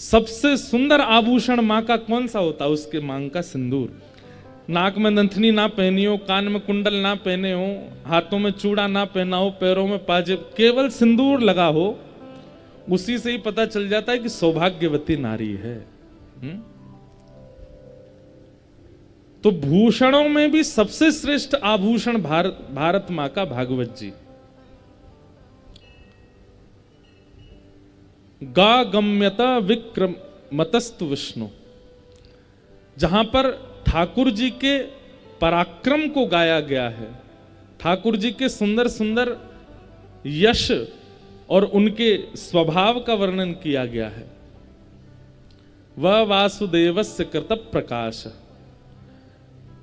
सबसे सुंदर आभूषण माँ का कौन सा होता है? उसके मांग का सिंदूर। नाक में नथनी ना पहनी हो, कान में कुंडल ना पहने हो, हाथों में चूड़ा ना पहना हो, पैरों में पाजेब, केवल सिंदूर लगा हो, उसी से ही पता चल जाता है कि सौभाग्यवती नारी है। तो भूषणों में भी सबसे श्रेष्ठ आभूषण भारत मां का भागवत जी। गा गम्यता विक्रमतस्तु विष्णु, जहां पर ठाकुर जी के पराक्रम को गाया गया है, ठाकुर जी के सुंदर सुंदर यश और उनके स्वभाव का वर्णन किया गया है। वह वासुदेवस्य कृत प्रकाश,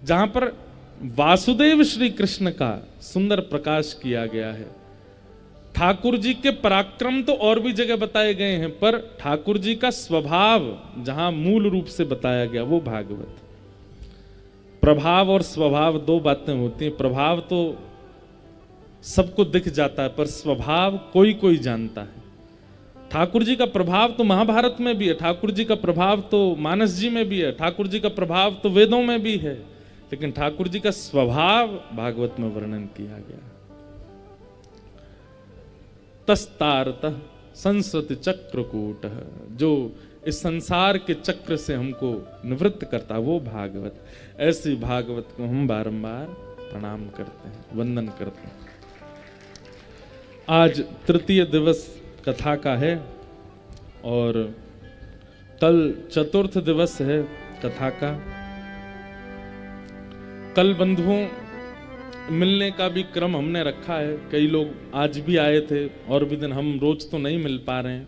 जहां पर वासुदेव श्री कृष्ण का सुंदर प्रकाश किया गया है। ठाकुर जी के पराक्रम तो और भी जगह बताए गए हैं, पर ठाकुर जी का स्वभाव जहां मूल रूप से बताया गया वो भागवत। प्रभाव और स्वभाव दो बातें होती हैं। प्रभाव तो सबको दिख जाता है, पर स्वभाव कोई कोई जानता है। ठाकुर जी का प्रभाव तो महाभारत में भी है, ठाकुर जी का प्रभाव तो मानस जी में भी है, ठाकुर जी का प्रभाव तो वेदों में भी है, लेकिन ठाकुर जी का स्वभाव भागवत में वर्णन किया गया। तस्तारतः संस्कृति चक्रकूट, जो इस संसार के चक्र से हमको निवृत्त करता वो भागवत। ऐसी भागवत को हम बारंबार प्रणाम करते हैं, वंदन करते हैं। आज तृतीय दिवस कथा का है और कल चतुर्थ दिवस है कथा का। कल बंधुओं मिलने का भी क्रम हमने रखा है। कई लोग आज भी आए थे, और भी दिन हम रोज तो नहीं मिल पा रहे हैं,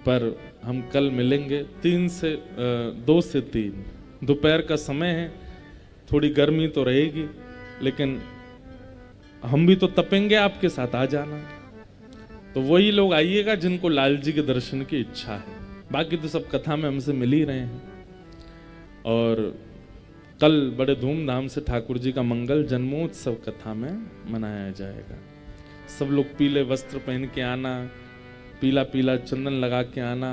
पर हम कल मिलेंगे 2 से 3 दोपहर का समय है। थोड़ी गर्मी तो रहेगी, लेकिन हम भी तो तपेंगे, आपके साथ आ जाना। तो वही लोग आइएगा जिनको लाल जी के दर्शन की इच्छा है, बाकी तो सब कथा में हमसे मिल ही रहे हैं। और कल बड़े धूमधाम से ठाकुर जी का मंगल जन्मोत्सव कथा में मनाया जाएगा। सब लोग पीले वस्त्र पहन के आना, पीला पीला चंदन लगा के आना।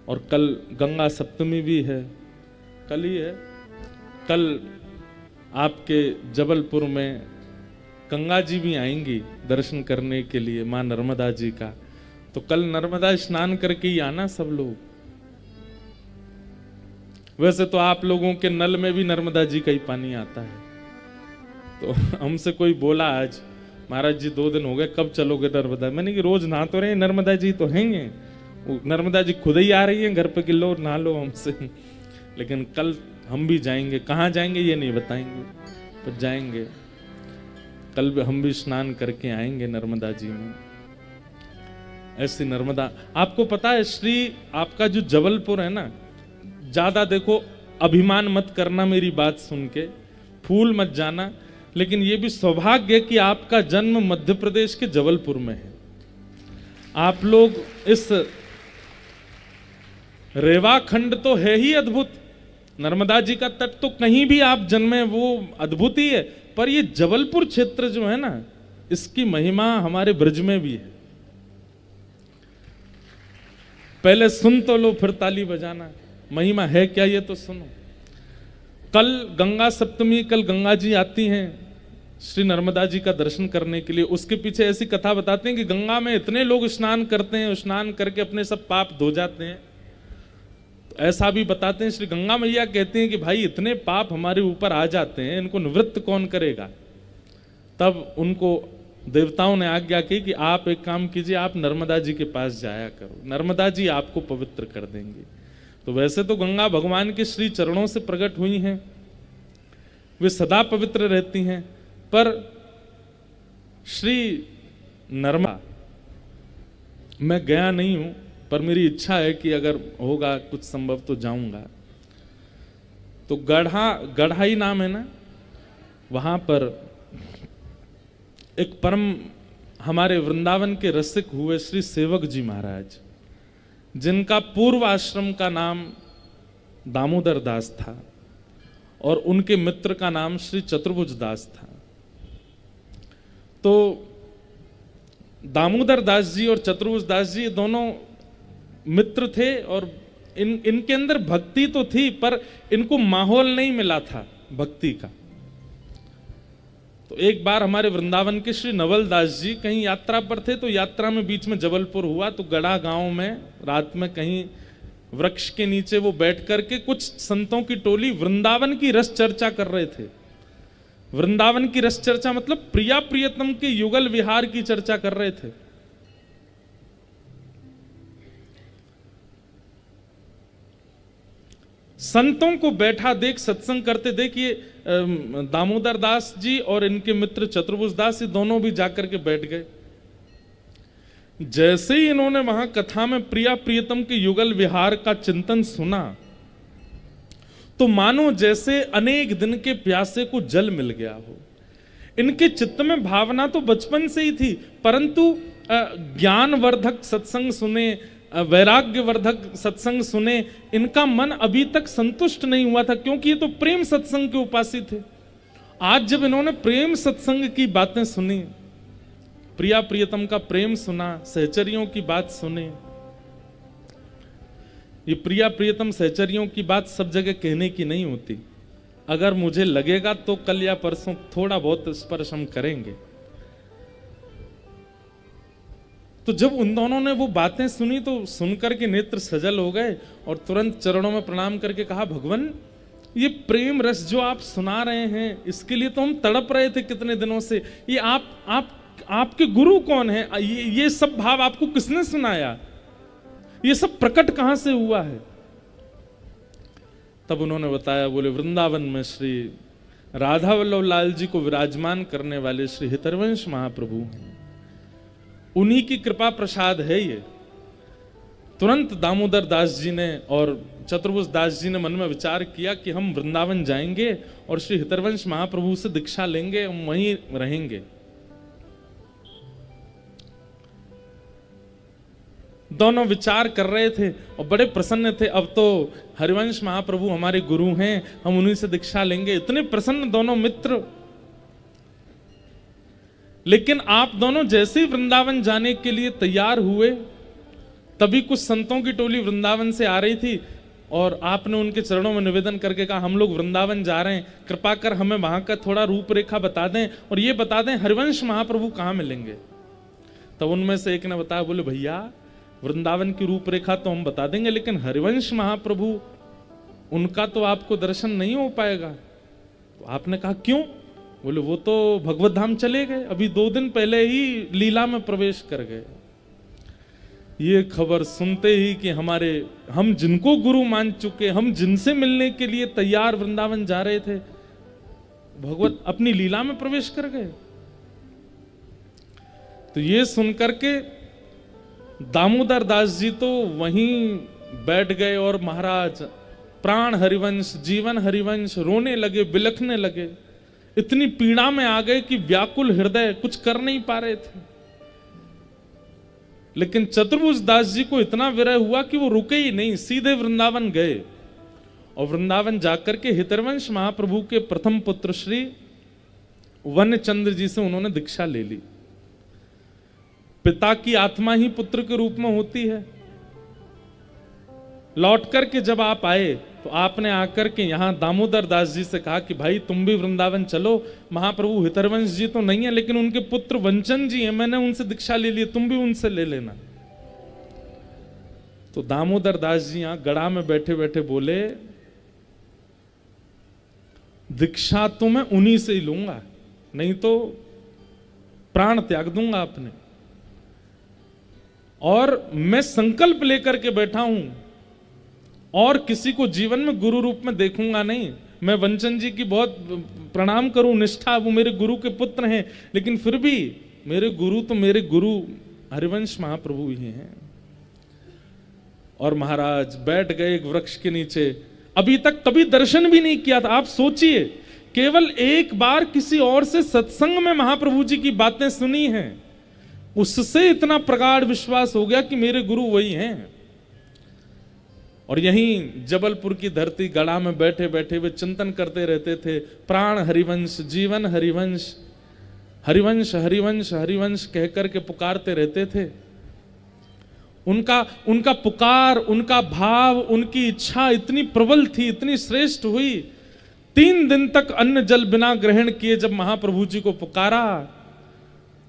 और कल गंगा सप्तमी भी है, कल ही है। कल आपके जबलपुर में गंगा जी भी आएंगी दर्शन करने के लिए, माँ नर्मदा जी का। तो कल नर्मदा स्नान करके ही आना सब लोग। वैसे तो आप लोगों के नल में भी नर्मदा जी का ही पानी आता है। तो हमसे कोई बोला आज, महाराज जी 2 दिन हो गए, कब चलोगे नर्मदा? मैंने कि रोज नहा तो रहे, नर्मदा जी तो हैं, नर्मदा जी खुद ही आ रही है घर पे कि लो नहा लो हमसे। लेकिन कल हम भी जाएंगे, कहाँ जाएंगे ये नहीं बताएंगे, पर जाएंगे। कल भी हम भी स्नान करके आएंगे नर्मदा जी में। ऐसी नर्मदा, आपको पता है श्री आपका जो जबलपुर है ना, ज्यादा देखो अभिमान मत करना मेरी बात सुन के, फूल मत जाना, लेकिन ये भी सौभाग्य है कि आपका जन्म मध्य प्रदेश के जबलपुर में है। आप लोग इस रेवा खंड तो है ही अद्भुत, नर्मदा जी का तट तो कहीं भी आप जन्मे वो अद्भुत ही है, पर ये जबलपुर क्षेत्र जो है ना, इसकी महिमा हमारे ब्रज में भी है। पहले सुन तो लो फिर ताली बजाना, महिमा है क्या ये तो सुनो। कल गंगा सप्तमी, कल गंगा जी आती हैं श्री नर्मदा जी का दर्शन करने के लिए। उसके पीछे ऐसी कथा बताते हैं कि गंगा में इतने लोग स्नान करते हैं, स्नान करके अपने सब पाप धो जाते हैं। तो ऐसा भी बताते हैं, श्री गंगा मैया कहते हैं कि भाई इतने पाप हमारे ऊपर आ जाते हैं, इनको निवृत्त कौन करेगा? तब उनको देवताओं ने आज्ञा की कि आप एक काम कीजिए, आप नर्मदा जी के पास जाया करो, नर्मदा जी आपको पवित्र कर देंगे। तो वैसे तो गंगा भगवान के श्री चरणों से प्रकट हुई हैं, वे सदा पवित्र रहती हैं, पर श्री नर्मदा मैं गया नहीं हूं, पर मेरी इच्छा है कि अगर होगा कुछ संभव तो जाऊंगा। तो गढ़ाई नाम है ना, वहां पर एक परम हमारे वृंदावन के रसिक हुए श्री सेवक जी महाराज, जिनका पूर्व आश्रम का नाम दामोदर दास था और उनके मित्र का नाम श्री चतुर्भुज दास था। तो दामोदर दास जी और चतुर्भुज दास जी दोनों मित्र थे और इनके अंदर भक्ति तो थी, पर इनको माहौल नहीं मिला था भक्ति का। तो एक बार हमारे वृंदावन के श्री नवल दास जी कहीं यात्रा पर थे, तो यात्रा में बीच में जबलपुर हुआ, तो गढ़ा गांव में रात में कहीं वृक्ष के नीचे वो बैठ करके कुछ संतों की टोली वृंदावन की रस चर्चा कर रहे थे। वृंदावन की रस चर्चा मतलब प्रिया प्रियतम के युगल विहार की चर्चा कर रहे थे। संतों को बैठा देख, सत्संग करते देख, ये दामोदर दास जी और इनके मित्र चतुर्भुज दास, ये दोनों भी जाकर के बैठ गए। जैसे ही इन्होंने वहां कथा में प्रिया प्रियतम के युगल विहार का चिंतन सुना, तो मानो जैसे अनेक दिन के प्यासे को जल मिल गया हो। इनके चित्त में भावना तो बचपन से ही थी, परंतु ज्ञानवर्धक सत्संग सुने, वैराग्यवर्धक सत्संग सुने, इनका मन अभी तक संतुष्ट नहीं हुआ था, क्योंकि ये तो प्रेम सत्संग के उपासी थे। आज जब इन्होंने प्रेम सत्संग की बातें सुनी, प्रिया प्रियतम का प्रेम सुना, सहचरियों की बात सुनी। ये प्रिया प्रियतम सहचरियों की बात सब जगह कहने की नहीं होती। अगर मुझे लगेगा तो कल या परसों थोड़ा बहुत स्पर्श हम करेंगे। तो जब उन दोनों ने वो बातें सुनी तो सुनकर के नेत्र सजल हो गए और तुरंत चरणों में प्रणाम करके कहा, भगवान ये प्रेम रस जो आप सुना रहे हैं, इसके लिए तो हम तड़प रहे थे कितने दिनों से। ये आपके गुरु कौन है? ये सब भाव आपको किसने सुनाया? ये सब प्रकट कहां से हुआ है? तब उन्होंने बताया, बोले वृंदावन में श्री राधा वल्लभ लाल जी को विराजमान करने वाले श्री हितरवंश महाप्रभु हैं, उन्हीं की कृपा प्रसाद है ये। तुरंत दामोदर दास जी ने और चतुर्भुज दास जी ने मन में विचार किया कि हम वृंदावन जाएंगे और श्री हितरवंश महाप्रभु से दीक्षा लेंगे, हम वहीं रहेंगे। दोनों विचार कर रहे थे और बड़े प्रसन्न थे। अब तो हरिवंश महाप्रभु हमारे गुरु हैं, हम उन्हीं से दीक्षा लेंगे, इतने प्रसन्न दोनों मित्र। लेकिन आप दोनों जैसे ही वृंदावन जाने के लिए तैयार हुए, तभी कुछ संतों की टोली वृंदावन से आ रही थी और आपने उनके चरणों में निवेदन करके कहा, हम लोग वृंदावन जा रहे हैं, कृपा कर हमें वहां का थोड़ा रूपरेखा बता दें और ये बता दें हरिवंश महाप्रभु कहाँ मिलेंगे। तब उनमें से एक ने बताया, बोले भैया वृंदावन की रूपरेखा तो हम बता देंगे, लेकिन हरिवंश महाप्रभु उनका तो आपको दर्शन नहीं हो पाएगा। तो आपने कहा क्यों? बोले वो तो भगवत धाम चले गए, अभी 2 दिन पहले ही लीला में प्रवेश कर गए। ये खबर सुनते ही कि हम जिनको गुरु मान चुके, हम जिनसे मिलने के लिए तैयार वृंदावन जा रहे थे, भगवत अपनी लीला में प्रवेश कर गए। तो ये सुनकर के दामोदर दास जी तो वहीं बैठ गए और महाराज प्राण हरिवंश, जीवन हरिवंश रोने लगे, बिलखने लगे, इतनी पीड़ा में आ गए कि व्याकुल हृदय कुछ कर नहीं पा रहे थे। लेकिन चतुर्भुज दास जी को इतना विरह हुआ कि वो रुके ही नहीं, सीधे वृंदावन गए और वृंदावन जाकर के हितरवंश महाप्रभु के प्रथम पुत्र श्री वनचंद्र जी से उन्होंने दीक्षा ले ली। पिता की आत्मा ही पुत्र के रूप में होती है। लौट करके जब आप आए तो आपने आकर के यहां दामोदर दास जी से कहा कि भाई तुम भी वृंदावन चलो, महाप्रभु हितरवंश जी तो नहीं है लेकिन उनके पुत्र वंचन जी हैं, मैंने उनसे दीक्षा ले ली, तुम भी उनसे ले लेना। तो दामोदर दास जी यहां गड़ा में बैठे बैठे बोले, दीक्षा तो मैं उन्हीं से ही लूंगा, नहीं तो प्राण त्याग दूंगा अपने। और मैं संकल्प लेकर के बैठा हूं और किसी को जीवन में गुरु रूप में देखूंगा नहीं। मैं वंचन जी की बहुत प्रणाम करूं, निष्ठा, वो मेरे गुरु के पुत्र हैं, लेकिन फिर भी मेरे गुरु तो मेरे गुरु हरिवंश महाप्रभु ही हैं। और महाराज बैठ गए एक वृक्ष के नीचे, अभी तक कभी दर्शन भी नहीं किया था। आप सोचिए, केवल एक बार किसी और से सत्संग में महाप्रभु जी की बातें सुनी हैं, उससे इतना प्रगाढ़ विश्वास हो गया कि मेरे गुरु वही हैं। और यहीं जबलपुर की धरती गड़ा में बैठे बैठे वे चिंतन करते रहते थे, प्राण हरिवंश, जीवन हरिवंश, हरिवंश हरिवंश हरिवंश कहकर के पुकारते रहते थे। उनका पुकार, उनका भाव, उनकी इच्छा इतनी प्रबल थी, इतनी श्रेष्ठ हुई। 3 दिन तक अन्न जल बिना ग्रहण किए जब महाप्रभु जी को पुकारा,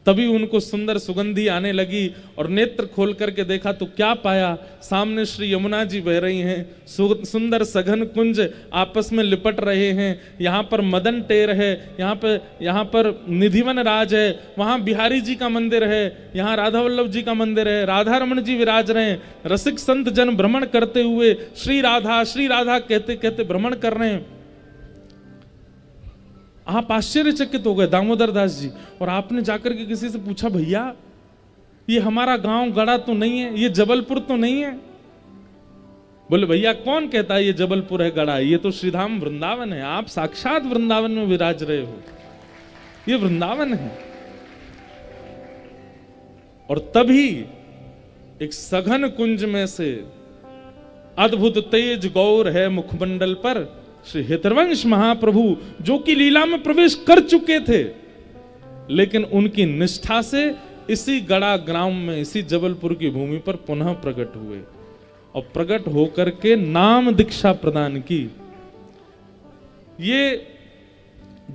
तभी उनको सुंदर सुगंधी आने लगी और नेत्र खोल करके देखा तो क्या पाया, सामने श्री यमुना जी बह रही हैं, सुंदर सघन कुंज आपस में लिपट रहे हैं, यहाँ पर मदन टेर है, यहाँ पर निधिवन राज है, वहाँ बिहारी जी का मंदिर है, यहाँ राधा वल्लभ जी का मंदिर है, राधा रमण जी विराज रहे हैं। रसिक संत जन भ्रमण करते हुए श्री राधा कहते कहते भ्रमण कर रहे हैं। आप आश्चर्यचकित हो गए दामोदर दास जी, और आपने जाकर के किसी से पूछा, भैया ये हमारा गांव गड़ा तो नहीं है, ये जबलपुर तो नहीं है? बोले भैया कौन कहता है ये जबलपुर है गड़ा, ये तो श्रीधाम वृंदावन है, आप साक्षात वृंदावन में विराज रहे हो, ये वृंदावन है। और तभी एक सघन कुंज में से अद्भुत तेज गौर है मुखमंडल पर, श्री हितवंश महाप्रभु जो कि लीला में प्रवेश कर चुके थे, लेकिन उनकी निष्ठा से इसी गड़ा ग्राम में, इसी जबलपुर की भूमि पर पुनः प्रकट हुए और प्रकट होकर के नाम दीक्षा प्रदान की। ये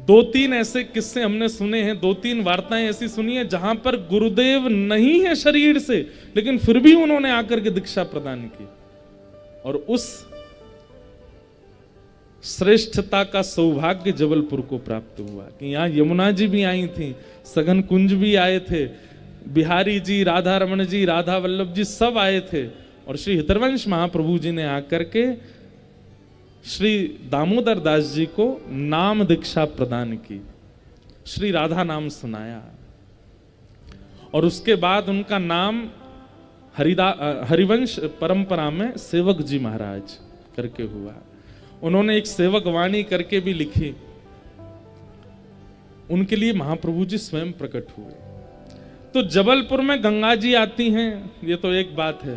2-3 ऐसे किस्से हमने सुने हैं, 2-3 वार्ताएं ऐसी सुनी है जहां पर गुरुदेव नहीं है शरीर से, लेकिन फिर भी उन्होंने आकर के दीक्षा प्रदान की। और उस श्रेष्ठता का सौभाग्य जबलपुर को प्राप्त हुआ कि यहाँ यमुना जी भी आई थी, सघन कुंज भी आए थे, बिहारी जी, राधा रमण जी, राधा वल्लभ जी सब आए थे, और श्री हितवंश महाप्रभु जी ने आकर के श्री दामोदर दास जी को नाम दीक्षा प्रदान की, श्री राधा नाम सुनाया, और उसके बाद उनका नाम हरिवंश परंपरा में सेवक जी महाराज करके हुआ। उन्होंने एक सेवक वाणी करके भी लिखी, उनके लिए महाप्रभु जी स्वयं प्रकट हुए। तो जबलपुर में गंगा जी आती हैं, ये तो एक बात है,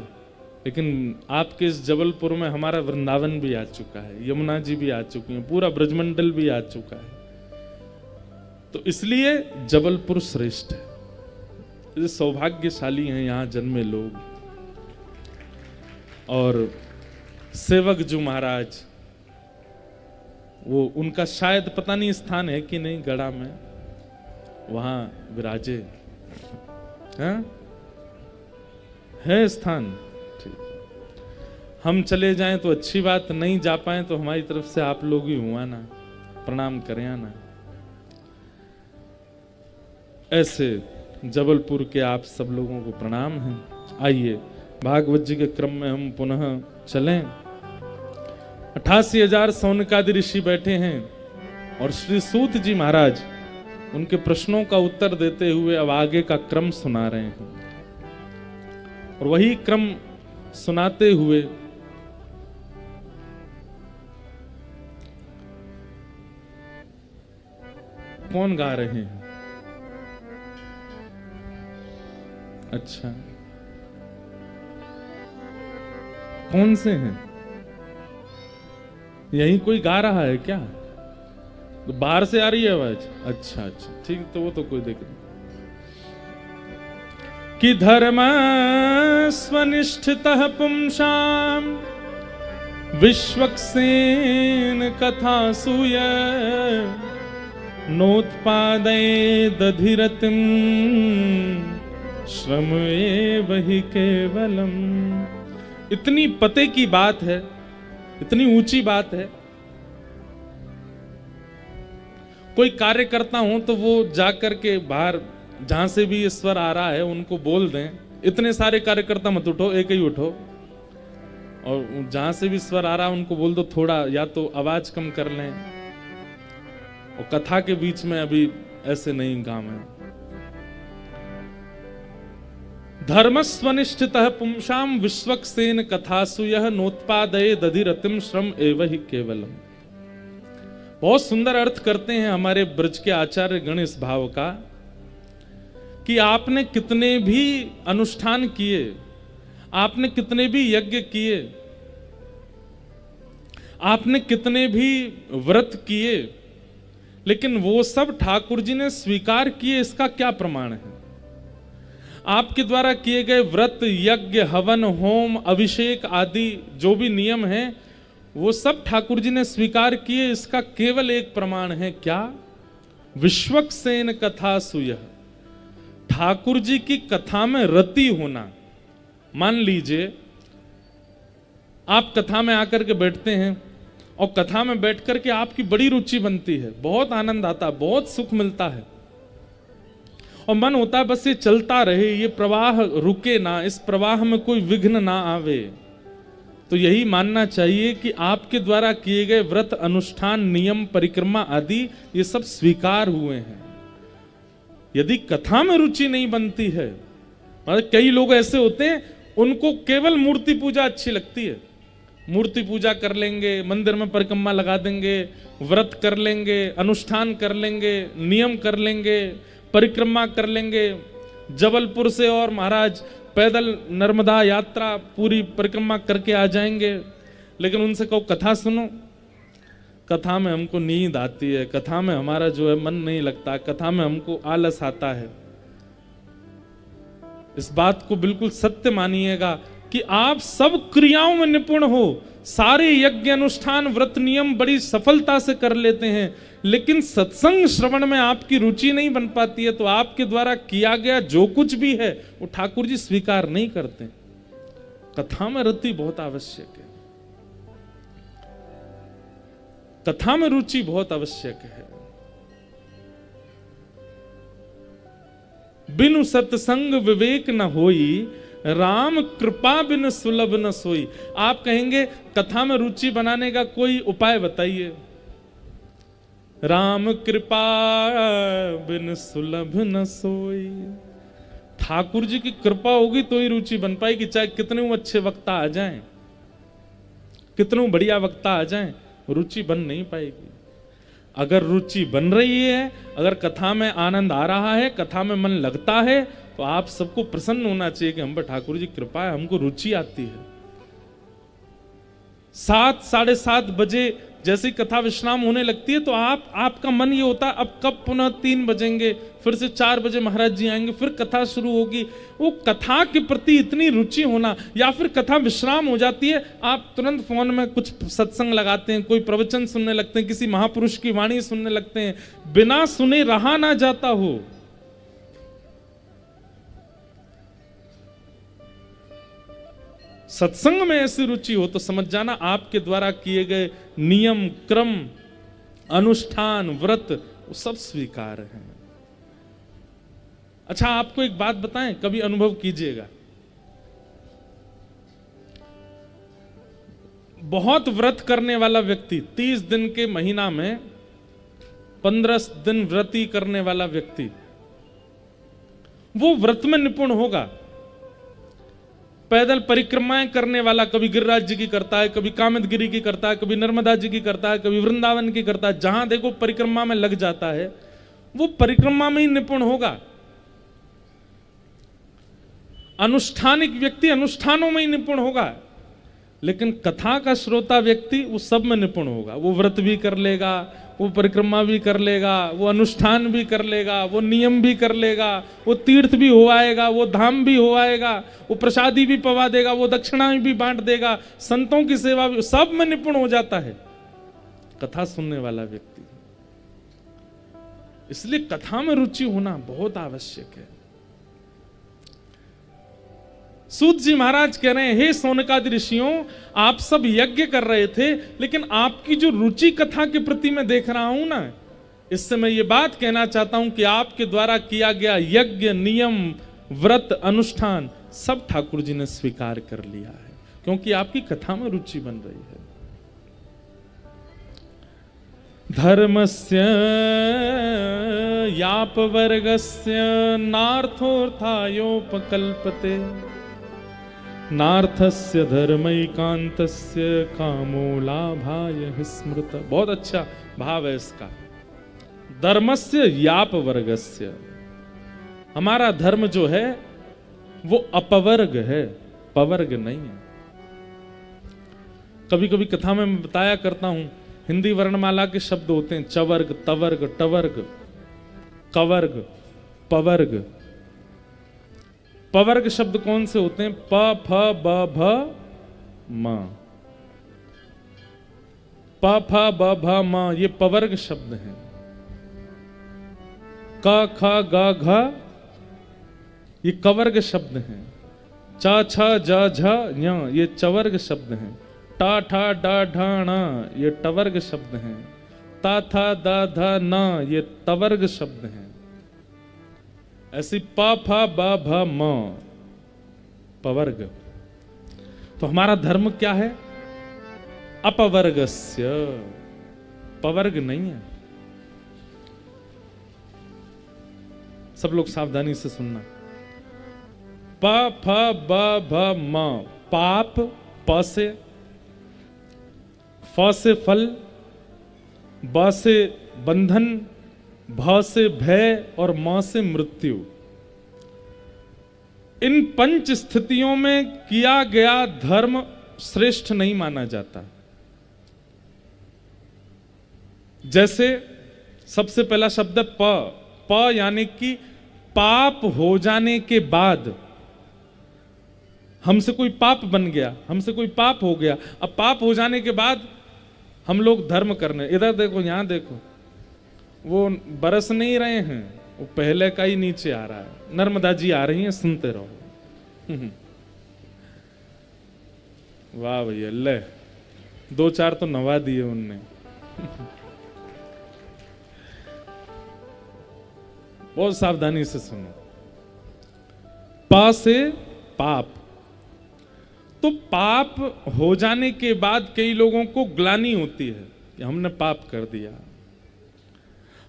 लेकिन आपके इस जबलपुर में हमारा वृंदावन भी आ चुका है, यमुना जी भी आ चुकी हैं, पूरा ब्रजमंडल भी आ चुका है। तो इसलिए जबलपुर श्रेष्ठ है, ये सौभाग्यशाली हैं यहाँ जन्मे लोग। और सेवक जी महाराज, वो उनका शायद पता नहीं स्थान है कि नहीं गड़ा में, वहां विराजे है स्थान। ठीक, हम चले जाएं तो अच्छी बात, नहीं जा पाए तो हमारी तरफ से आप लोग ही हुआ ना, प्रणाम करें ना। ऐसे जबलपुर के आप सब लोगों को प्रणाम है। आइए भागवत जी के क्रम में हम पुनः चलें। 88,000 सौनकादि ऋषि बैठे हैं और श्री सूत जी महाराज उनके प्रश्नों का उत्तर देते हुए अब आगे का क्रम सुना रहे हैं, और वही क्रम सुनाते हुए कौन गा रहे हैं? अच्छा, कौन से हैं? यही कोई गा रहा है क्या? तो बाहर से आ रही है आवाज? अच्छा अच्छा, ठीक, तो वो तो कोई देख नहीं। कि धर्म स्वनिष्ठितः पुंसाम विश्वक्सेन कथा सूय नोत्पादे दधिरतिम श्रम एव हि केवलम। इतनी पते की बात है, इतनी ऊंची बात है। कोई कार्य करता हूं तो वो जाकर के बाहर जहां से भी ईश्वर आ रहा है उनको बोल दें। इतने सारे कार्यकर्ता मत उठो, एक ही उठो, और जहां से भी ईश्वर आ रहा है उनको बोल दो थोड़ा या तो आवाज कम कर लें। और कथा के बीच में अभी ऐसे नहीं काम है। धर्मस्वनिष्ठितः पुंसाम विश्वक्सेन कथासु यह नोत्पादये दधिरतिम श्रम एव हि केवलम। बहुत सुंदर अर्थ करते हैं हमारे ब्रज के आचार्य गण इस भाव का कि आपने कितने भी अनुष्ठान किए, आपने कितने भी यज्ञ किए, आपने कितने भी व्रत किए, लेकिन वो सब ठाकुर जी ने स्वीकार किए, इसका क्या प्रमाण है? आपके द्वारा किए गए व्रत, यज्ञ, हवन, होम, अभिषेक आदि जो भी नियम हैं वो सब ठाकुर जी ने स्वीकार किए। इसका केवल एक प्रमाण है, क्या? विश्वक्सेन कथा सुयः, ठाकुर जी की कथा में रति होना। मान लीजिए आप कथा में आकर के बैठते हैं और कथा में बैठ करके आपकी बड़ी रुचि बनती है, बहुत आनंद आता है, बहुत सुख मिलता है और मन होता है बस ये चलता रहे, ये प्रवाह रुके ना, इस प्रवाह में कोई विघ्न ना आवे। तो यही मानना चाहिए कि आपके द्वारा किए गए व्रत, अनुष्ठान, नियम, परिक्रमा आदि ये सब स्वीकार हुए हैं। यदि कथा में रुचि नहीं बनती है, मतलब कई लोग ऐसे होते हैं उनको केवल मूर्ति पूजा अच्छी लगती है, मूर्ति पूजा कर लेंगे, मंदिर में परिक्रमा लगा देंगे, व्रत कर लेंगे, अनुष्ठान कर लेंगे, नियम कर लेंगे, परिक्रमा कर लेंगे, जबलपुर से और महाराज पैदल नर्मदा यात्रा पूरी परिक्रमा करके आ जाएंगे। लेकिन उनसे कहो कथा सुनो, कथा में हमको नींद आती है, कथा में हमारा जो है मन नहीं लगता, कथा में हमको आलस आता है। इस बात को बिल्कुल सत्य मानिएगा कि आप सब क्रियाओं में निपुण हो, सारे यज्ञ, अनुष्ठान, व्रत, नियम बड़ी सफलता से कर लेते हैं, लेकिन सत्संग श्रवण में आपकी रुचि नहीं बन पाती है, तो आपके द्वारा किया गया जो कुछ भी है वो ठाकुर जी स्वीकार नहीं करते। कथा में रति बहुत आवश्यक है, कथा में रुचि बहुत आवश्यक है। बिनु सत्संग विवेक न होई, राम कृपा बिन सुलभ न सोई। आप कहेंगे कथा में रुचि बनाने का कोई उपाय बताइए। राम कृपा बिन सुलभ न सोई, ठाकुर जी की कृपा होगी तो ही रुचि बन पाएगी, चाहे कितने अच्छे वक्ता आ जाएं, कितने बढ़िया वक्ता आ जाएं, रुचि बन नहीं पाएगी। अगर रुचि बन रही है, अगर कथा में आनंद आ रहा है, कथा में मन लगता है, तो आप सबको प्रसन्न होना चाहिए कि हम पर ठाकुर जी कृपा है, हमको रुचि आती है। 7, 7:30 बजे जैसे कथा विश्राम होने लगती है तो आपका मन ये होता है अब कब पुनः 3 बजेंगे, फिर से 4 बजे महाराज जी आएंगे, फिर कथा शुरू होगी। वो कथा के प्रति इतनी रुचि होना, या फिर कथा विश्राम हो जाती है, आप तुरंत फोन में कुछ सत्संग लगाते हैं, कोई प्रवचन सुनने लगते हैं, किसी महापुरुष की वाणी सुनने लगते हैं, बिना सुने रहा ना जाता हो। सत्संग में ऐसी रुचि हो तो समझ जाना आपके द्वारा किए गए नियम, क्रम, अनुष्ठान, व्रत वो सब स्वीकार हैं। अच्छा, आपको एक बात बताएं, कभी अनुभव कीजिएगा। बहुत व्रत करने वाला व्यक्ति, 30 दिन के महीना में 15 दिन व्रती करने वाला व्यक्ति, वो व्रत में निपुण होगा। पैदल परिक्रमाएं करने वाला, कभी गिरिराज जी की करता है, कभी कामदगिरी की करता है, कभी नर्मदा जी की करता है, कभी वृंदावन की करता है, जहां देखो परिक्रमा में लग जाता है, वो परिक्रमा में ही निपुण होगा। अनुष्ठानिक व्यक्ति अनुष्ठानों में ही निपुण होगा, लेकिन कथा का श्रोता व्यक्ति वो सब में निपुण होगा। वो व्रत भी कर लेगा, वो परिक्रमा भी कर लेगा, वो अनुष्ठान भी कर लेगा, वो नियम भी कर लेगा, वो तीर्थ भी हो आएगा, वो धाम भी हो आएगा, वो प्रसादी भी पवा देगा, वो दक्षिणा भी बांट देगा, संतों की सेवा भी, सब में निपुण हो जाता है कथा सुनने वाला व्यक्ति। इसलिए कथा में रुचि होना बहुत आवश्यक है। सूत जी महाराज कह रहे हैं, हे सौनकादि ऋषियों, आप सब यज्ञ कर रहे थे, लेकिन आपकी जो रुचि कथा के प्रति मैं देख रहा हूं ना, इससे मैं ये बात कहना चाहता हूं कि आपके द्वारा किया गया यज्ञ, नियम, व्रत, अनुष्ठान सब ठाकुर जी ने स्वीकार कर लिया है, क्योंकि आपकी कथा में रुचि बन रही है। धर्मस्य यापवर्गस्य नार्थोऽर्थायोपकल्पते, नार्थस्य धर्मैकान्तस्य कामो लाभाय स्मृत। बहुत अच्छा भाव है इसका। धर्मस्य याप वर्गस्य, हमारा धर्म जो है वो अपवर्ग है, पवर्ग नहीं है। कभी कभी कथा में मैं बताया करता हूं, हिंदी वर्णमाला के शब्द होते हैं चवर्ग, तवर्ग, टवर्ग, कवर्ग, पवर्ग। पवर्ग शब्द कौन से होते हैं? प, फ, ब, भ, म। प, फ, ब, भ, म ये पवर्ग शब्द हैं। क, ख, ग, घ ये कवर्ग शब्द हैं। च, छ, ज, झ, ञ ये चवर्ग शब्द हैं। ट, ठ, ड, ढ, ण ये टवर्ग शब्द हैं। त, थ, द, ध, न ये तवर्ग शब्द हैं। ऐसी प, फ, ब, भ, म पवर्ग। तो हमारा धर्म क्या है? अपवर्गस्य, पवर्ग नहीं है। सब लोग सावधानी से सुनना। प, फ, ब, भ, म पाप, प से, फ से फल, ब से बंधन, भ से भय और म से मृत्यु। इन पंच स्थितियों में किया गया धर्म श्रेष्ठ नहीं माना जाता। जैसे सबसे पहला शब्द है प। प यानी कि पाप हो जाने के बाद, हमसे कोई पाप बन गया, हमसे कोई पाप हो गया, अब पाप हो जाने के बाद हम लोग धर्म करने, इधर देखो यहां देखो, वो बरस नहीं रहे हैं, वो पहले का ही नीचे आ रहा है। नर्मदा जी आ रही हैं, सुनते रहो। वाह भैया, ले दो चार तो नवा दिए उनने। बहुत सावधानी से सुनो। पा से पाप, तो पाप हो जाने के बाद कई लोगों को ग्लानि होती है कि हमने पाप कर दिया,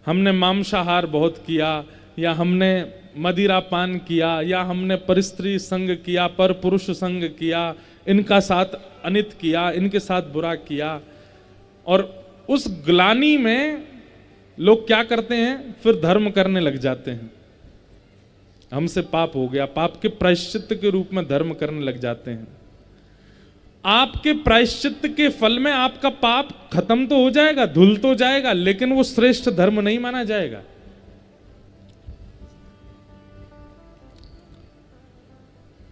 हमने मांसाहार बहुत किया, या हमने मदिरा पान किया, या हमने परस्त्री संग किया, पर पुरुष संग किया, इनका साथ अनित किया, इनके साथ बुरा किया। और उस ग्लानि में लोग क्या करते हैं? फिर धर्म करने लग जाते हैं। हमसे पाप हो गया, पाप के प्रायश्चित के रूप में धर्म करने लग जाते हैं। आपके प्रायश्चित के फल में आपका पाप खत्म तो हो जाएगा, धुल तो जाएगा, लेकिन वो श्रेष्ठ धर्म नहीं माना जाएगा।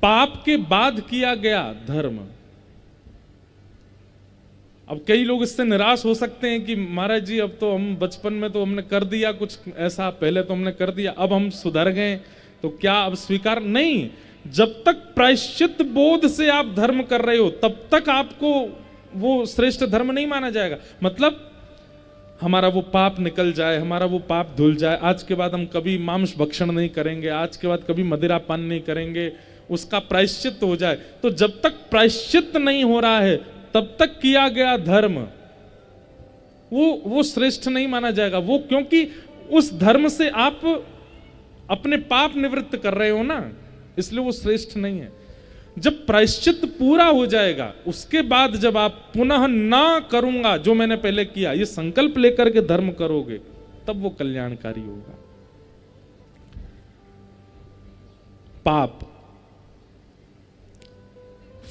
पाप के बाद किया गया धर्म। अब कई लोग इससे निराश हो सकते हैं कि महाराज जी, अब तो हम बचपन में तो हमने कर दिया कुछ ऐसा, पहले तो हमने कर दिया, अब हम सुधर गए तो क्या अब स्वीकार? नहीं, जब तक प्रायश्चित बोध से आप धर्म कर रहे हो तब तक आपको वो श्रेष्ठ धर्म नहीं माना जाएगा। मतलब हमारा वो पाप निकल जाए, हमारा वो पाप धुल जाए, आज के बाद हम कभी मांस भक्षण नहीं करेंगे, आज के बाद कभी मदिरा पान नहीं करेंगे, उसका प्रायश्चित हो जाए। तो जब तक प्रायश्चित नहीं हो रहा है तब तक किया गया धर्म वो श्रेष्ठ नहीं माना जाएगा। वो क्योंकि उस धर्म से आप अपने पाप निवृत्त कर रहे हो ना, इसलिए वो श्रेष्ठ नहीं है। जब प्रायश्चित पूरा हो जाएगा उसके बाद जब आप पुनः ना करूंगा जो मैंने पहले किया, ये संकल्प लेकर के धर्म करोगे, तब वो कल्याणकारी होगा। पाप,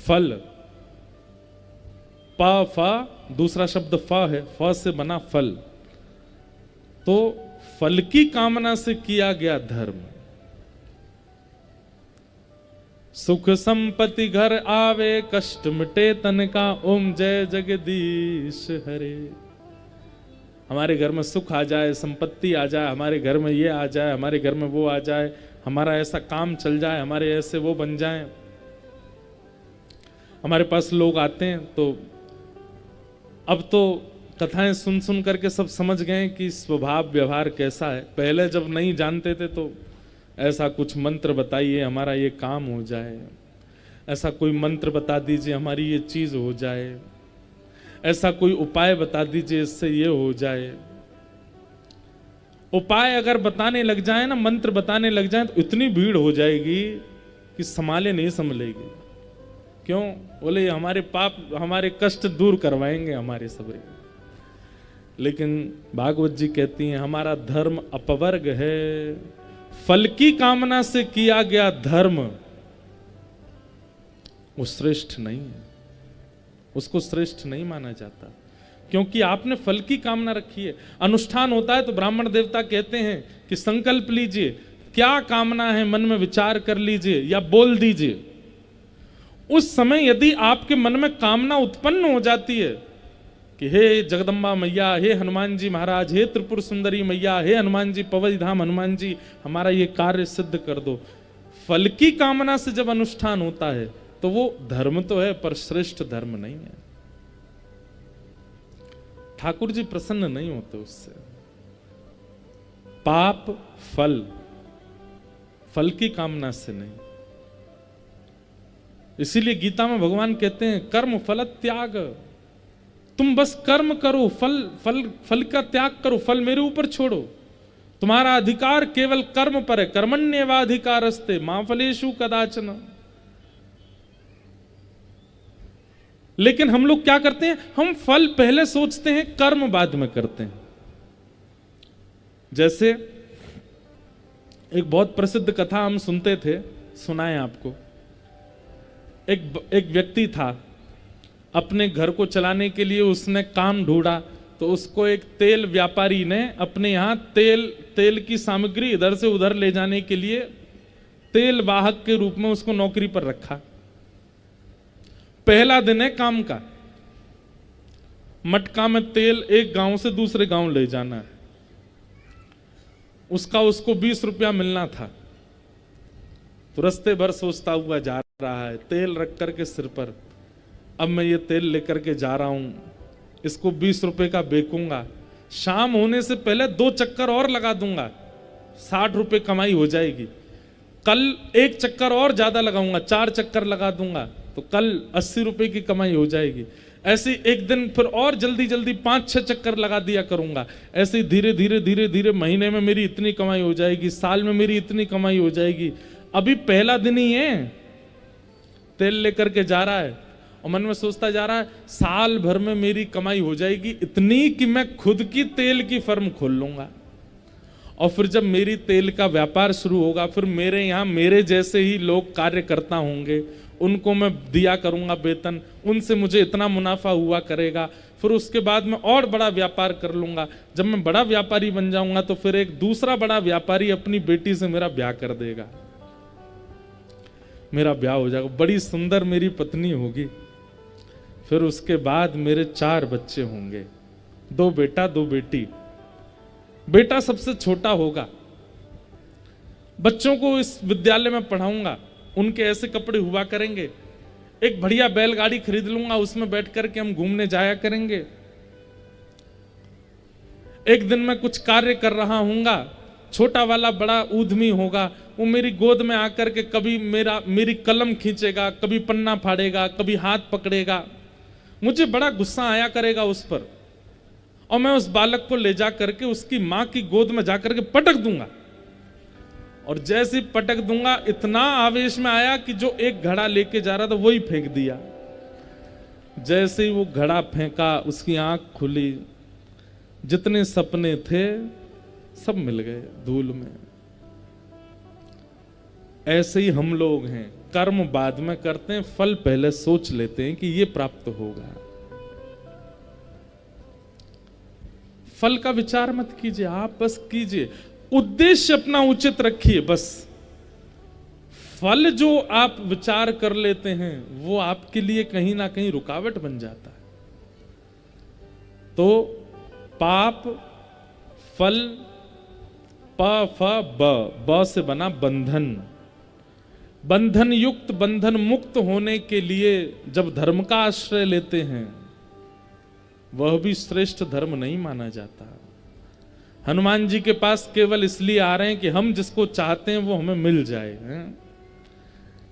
फल, प, फ, दूसरा शब्द फ है, फ से बना फल, तो फल की कामना से किया गया धर्म। सुख संपत्ति घर आवे, कष्ट मिटे तन का, ओम जय जगदीश हरे। हमारे घर में सुख आ जाए, संपत्ति आ जाए, हमारे घर में ये आ जाए, हमारे घर में वो आ जाए, हमारा ऐसा काम चल जाए, हमारे ऐसे वो बन जाए। हमारे पास लोग आते हैं तो अब तो कथाएं सुन सुन करके सब समझ गए कि स्वभाव व्यवहार कैसा है। पहले जब नहीं जानते थे तो ऐसा कुछ मंत्र बताइए हमारा ये काम हो जाए, ऐसा कोई मंत्र बता दीजिए हमारी ये चीज हो जाए, ऐसा कोई उपाय बता दीजिए इससे ये हो जाए। उपाय अगर बताने लग जाए ना, मंत्र बताने लग जाए, तो इतनी भीड़ हो जाएगी कि संभाले नहीं संभलेगी। क्यों? बोले हमारे पाप, हमारे कष्ट दूर करवाएंगे हमारे सबरे। लेकिन भागवत जी कहती हैं हमारा धर्म अपवर्ग है। फल की कामना से किया गया धर्म वो श्रेष्ठ नहीं है, उसको श्रेष्ठ नहीं माना जाता, क्योंकि आपने फल की कामना रखी है। अनुष्ठान होता है तो ब्राह्मण देवता कहते हैं कि संकल्प लीजिए, क्या कामना है मन में विचार कर लीजिए या बोल दीजिए। उस समय यदि आपके मन में कामना उत्पन्न हो जाती है कि हे जगदम्बा मैया, हे हनुमान जी महाराज, हे त्रिपुर सुंदरी मैया, हे हनुमान जी पवई धाम हनुमान जी, हमारा ये कार्य सिद्ध कर दो, फल की कामना से जब अनुष्ठान होता है तो वो धर्म तो है पर श्रेष्ठ धर्म नहीं है। ठाकुर जी प्रसन्न नहीं होते उससे। पाप फल, फल की कामना से नहीं। इसीलिए गीता में भगवान कहते हैं कर्म फल त्याग, तुम बस कर्म करो, फल का त्याग करो, फल मेरे ऊपर छोड़ो। तुम्हारा अधिकार केवल कर्म पर है, कर्मण्येवाधिकारस्ते मा फलेषु कदाचन। लेकिन हम लोग क्या करते हैं, हम फल पहले सोचते हैं, कर्म बाद में करते हैं। जैसे एक बहुत प्रसिद्ध कथा हम सुनते थे, सुनाएं आपको। एक व्यक्ति था, अपने घर को चलाने के लिए उसने काम ढूंढा, तो उसको एक तेल व्यापारी ने अपने यहाँ तेल की सामग्री इधर से उधर ले जाने के लिए तेल वाहक के रूप में उसको नौकरी पर रखा। पहला दिन है काम का, मटका में तेल एक गांव से दूसरे गांव ले जाना है। उसको 20 रुपया मिलना था। तो रस्ते भर सोचता हुआ जा रहा है, तेल रख करके सिर पर, अब मैं ये तेल लेकर के जा रहा हूं, इसको 20 रुपए का बेचूंगा, शाम होने से पहले 2 चक्कर और लगा दूंगा, 60 रुपए कमाई हो जाएगी। कल 1 चक्कर और ज्यादा लगाऊंगा, 4 चक्कर लगा दूंगा, तो कल 80 रुपए की कमाई हो जाएगी। ऐसे एक दिन फिर और जल्दी जल्दी 5-6 चक्कर लगा दिया करूंगा। ऐसे धीरे धीरे धीरे धीरे महीने में मेरी इतनी कमाई हो जाएगी, साल में मेरी इतनी कमाई हो जाएगी। अभी पहला दिन ही है, तेल लेकर के जा रहा है और मन में सोचता जा रहा है, साल भर में मेरी कमाई हो जाएगी इतनी कि मैं खुद की तेल की फर्म खोल लूंगा। और फिर जब मेरी तेल का व्यापार शुरू होगा, फिर मेरे यहाँ मेरे जैसे ही लोग कार्य करता होंगे, उनको मैं दिया करूंगा वेतन, उनसे मुझे इतना मुनाफा हुआ करेगा। फिर उसके बाद मैं और बड़ा व्यापार कर लूंगा। जब मैं बड़ा व्यापारी बन जाऊंगा तो फिर एक दूसरा बड़ा व्यापारी अपनी बेटी से मेरा ब्याह कर देगा, मेरा ब्याह हो जाएगा, बड़ी सुंदर मेरी पत्नी होगी। फिर उसके बाद मेरे 4 बच्चे होंगे, 2 बेटा 2 बेटी। बेटा सबसे छोटा होगा, बच्चों को इस विद्यालय में पढ़ाऊंगा, उनके ऐसे कपड़े हुआ करेंगे, एक बढ़िया बैलगाड़ी खरीद लूंगा, उसमें बैठ करके हम घूमने जाया करेंगे। एक दिन मैं कुछ कार्य कर रहा हूंगा, छोटा वाला बड़ा ऊधमी होगा, वो मेरी गोद में आकर के कभी मेरी कलम खींचेगा, कभी पन्ना फाड़ेगा, कभी हाथ पकड़ेगा। मुझे बड़ा गुस्सा आया करेगा उस पर, और मैं उस बालक को ले जा करके उसकी मां की गोद में जाकर के पटक दूंगा। और जैसे पटक दूंगा, इतना आवेश में आया कि जो एक घड़ा लेके जा रहा था वही फेंक दिया। जैसे ही वो घड़ा फेंका, उसकी आंख खुली, जितने सपने थे सब मिल गए धूल में। ऐसे ही हम लोग हैं, कर्म बाद में करते हैं, फल पहले सोच लेते हैं कि ये प्राप्त होगा। फल का विचार मत कीजिए, आप बस कीजिए, उद्देश्य अपना उचित रखिए। बस फल जो आप विचार कर लेते हैं वो आपके लिए कहीं ना कहीं रुकावट बन जाता है। तो पाप फल, प फ ब से बना बंधन। बंधन युक्त, बंधन मुक्त होने के लिए जब धर्म का आश्रय लेते हैं, वह भी श्रेष्ठ धर्म नहीं माना जाता। हनुमान जी के पास केवल इसलिए आ रहे हैं कि हम जिसको चाहते हैं वो हमें मिल जाए,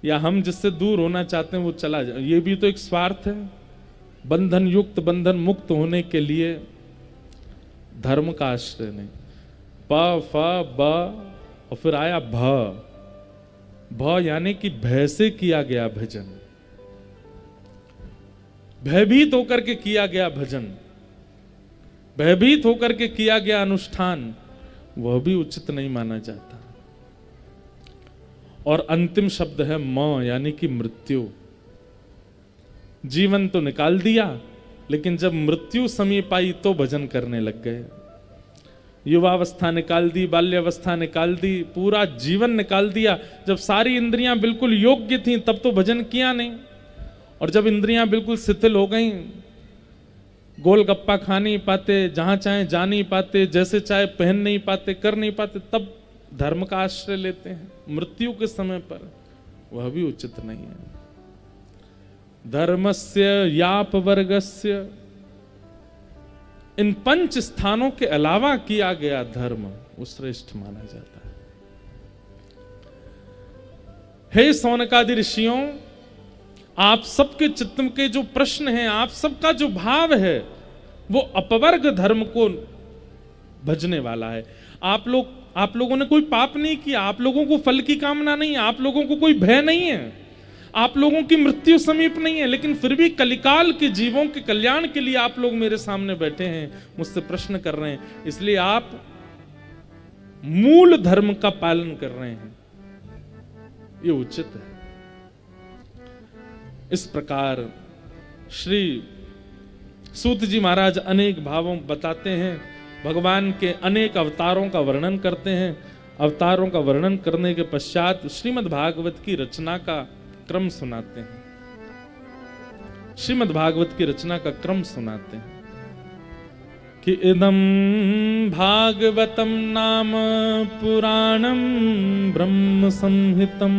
या हम जिससे दूर होना चाहते हैं वो चला जाए, ये भी तो एक स्वार्थ है। बंधन युक्त, बंधन मुक्त होने के लिए धर्म का आश्रय नहीं। प फ ब और फिर आया भ। भ यानी कि भय से किया गया भजन, भयभीत होकर के किया गया भजन, भयभीत होकर के किया गया अनुष्ठान, वह भी उचित नहीं माना जाता। और अंतिम शब्द है म, यानी कि मृत्यु। जीवन तो निकाल दिया, लेकिन जब मृत्यु समीप आई तो भजन करने लग गए। युवावस्था निकाल दी, बाल्यावस्था निकाल दी, पूरा जीवन निकाल दिया। जब सारी इंद्रियां बिल्कुल योग्य थीं तब तो भजन किया नहीं, और जब इंद्रियां बिल्कुल शिथिल हो गईं, गोलगप्पा खा नहीं पाते, जहां चाहे जा नहीं पाते, जैसे चाहे पहन नहीं पाते, कर नहीं पाते, तब धर्म का आश्रय लेते हैं मृत्यु के समय पर। वह भी उचित नहीं है। धर्मस्य याप वर्गस्य, इन 5 स्थानों के अलावा किया गया धर्म वो श्रेष्ठ माना जाता है। हे सौनकादि ऋषियों, आप सबके चित्त के जो प्रश्न हैं, आप सबका जो भाव है, वो अपवर्ग धर्म को भजने वाला है। आप लोगों ने कोई पाप नहीं किया, आप लोगों को फल की कामना नहीं है, आप लोगों को कोई भय नहीं है, आप लोगों की मृत्यु समीप नहीं है, लेकिन फिर भी कलिकाल के जीवों के कल्याण के लिए आप लोग मेरे सामने बैठे हैं, मुझसे प्रश्न कर रहे हैं, इसलिए आप मूल धर्म का पालन कर रहे हैं, ये उचित है। इस प्रकार श्री सूत जी महाराज अनेक भावों बताते हैं, भगवान के अनेक अवतारों का वर्णन करते हैं। अवतारों का वर्णन करने के पश्चात श्रीमद् भागवत की रचना का क्रम सुनाते हैं। श्रीमद् भागवत की रचना का क्रम सुनाते हैं कि इदं भागवतम नाम पुराणम ब्रह्म संहितम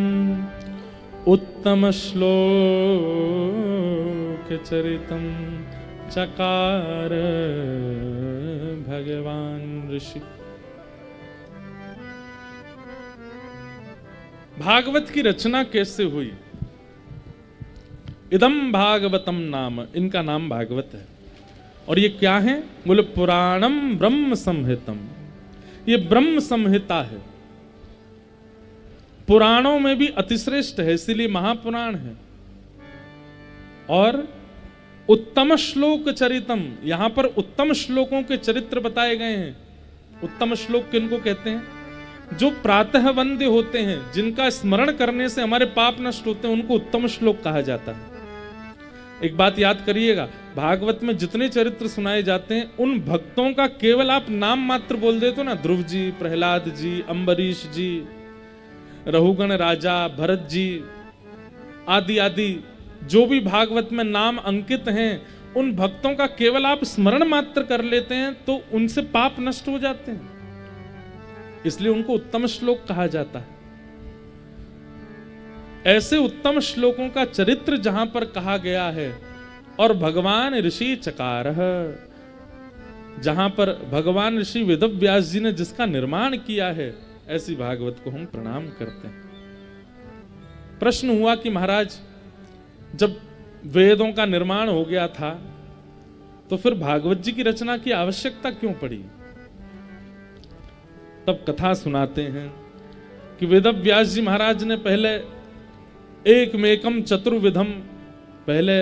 उत्तम श्लोक चरितम चकार भगवान ऋषि। भागवत की रचना कैसे हुई? इदम भागवतम नाम, इनका नाम भागवत है। और ये क्या है? बोले पुराणम ब्रह्म संहितम, ये ब्रह्म संहिता है, पुराणों में भी अतिश्रेष्ठ है, इसीलिए महापुराण है। और उत्तम श्लोक चरितम, यहां पर उत्तम श्लोकों के चरित्र बताए गए हैं। उत्तम श्लोक किनको कहते हैं? जो प्रातः वंद्य होते हैं, जिनका स्मरण करने से हमारे पाप नष्ट होते हैं, उनको उत्तम श्लोक कहा जाता है। एक बात याद करिएगा, भागवत में जितने चरित्र सुनाए जाते हैं, उन भक्तों का केवल आप नाम मात्र बोल देते हो ना, ध्रुव जी, प्रहलाद जी, अम्बरीश जी, रघुगण राजा, भरत जी आदि आदि, जो भी भागवत में नाम अंकित हैं, उन भक्तों का केवल आप स्मरण मात्र कर लेते हैं तो उनसे पाप नष्ट हो जाते हैं, इसलिए उनको उत्तम श्लोक कहा जाता है। ऐसे उत्तम श्लोकों का चरित्र जहां पर कहा गया है, और भगवान ऋषि चकार, जहां पर भगवान ऋषि वेदव्यास जी ने जिसका निर्माण किया है, ऐसी भागवत को हम प्रणाम करते हैं। प्रश्न हुआ कि महाराज, जब वेदों का निर्माण हो गया था तो फिर भागवत जी की रचना की आवश्यकता क्यों पड़ी? तब कथा सुनाते हैं कि वेदव्यास जी महाराज ने पहले एकमेकम चतुर्विधम, पहले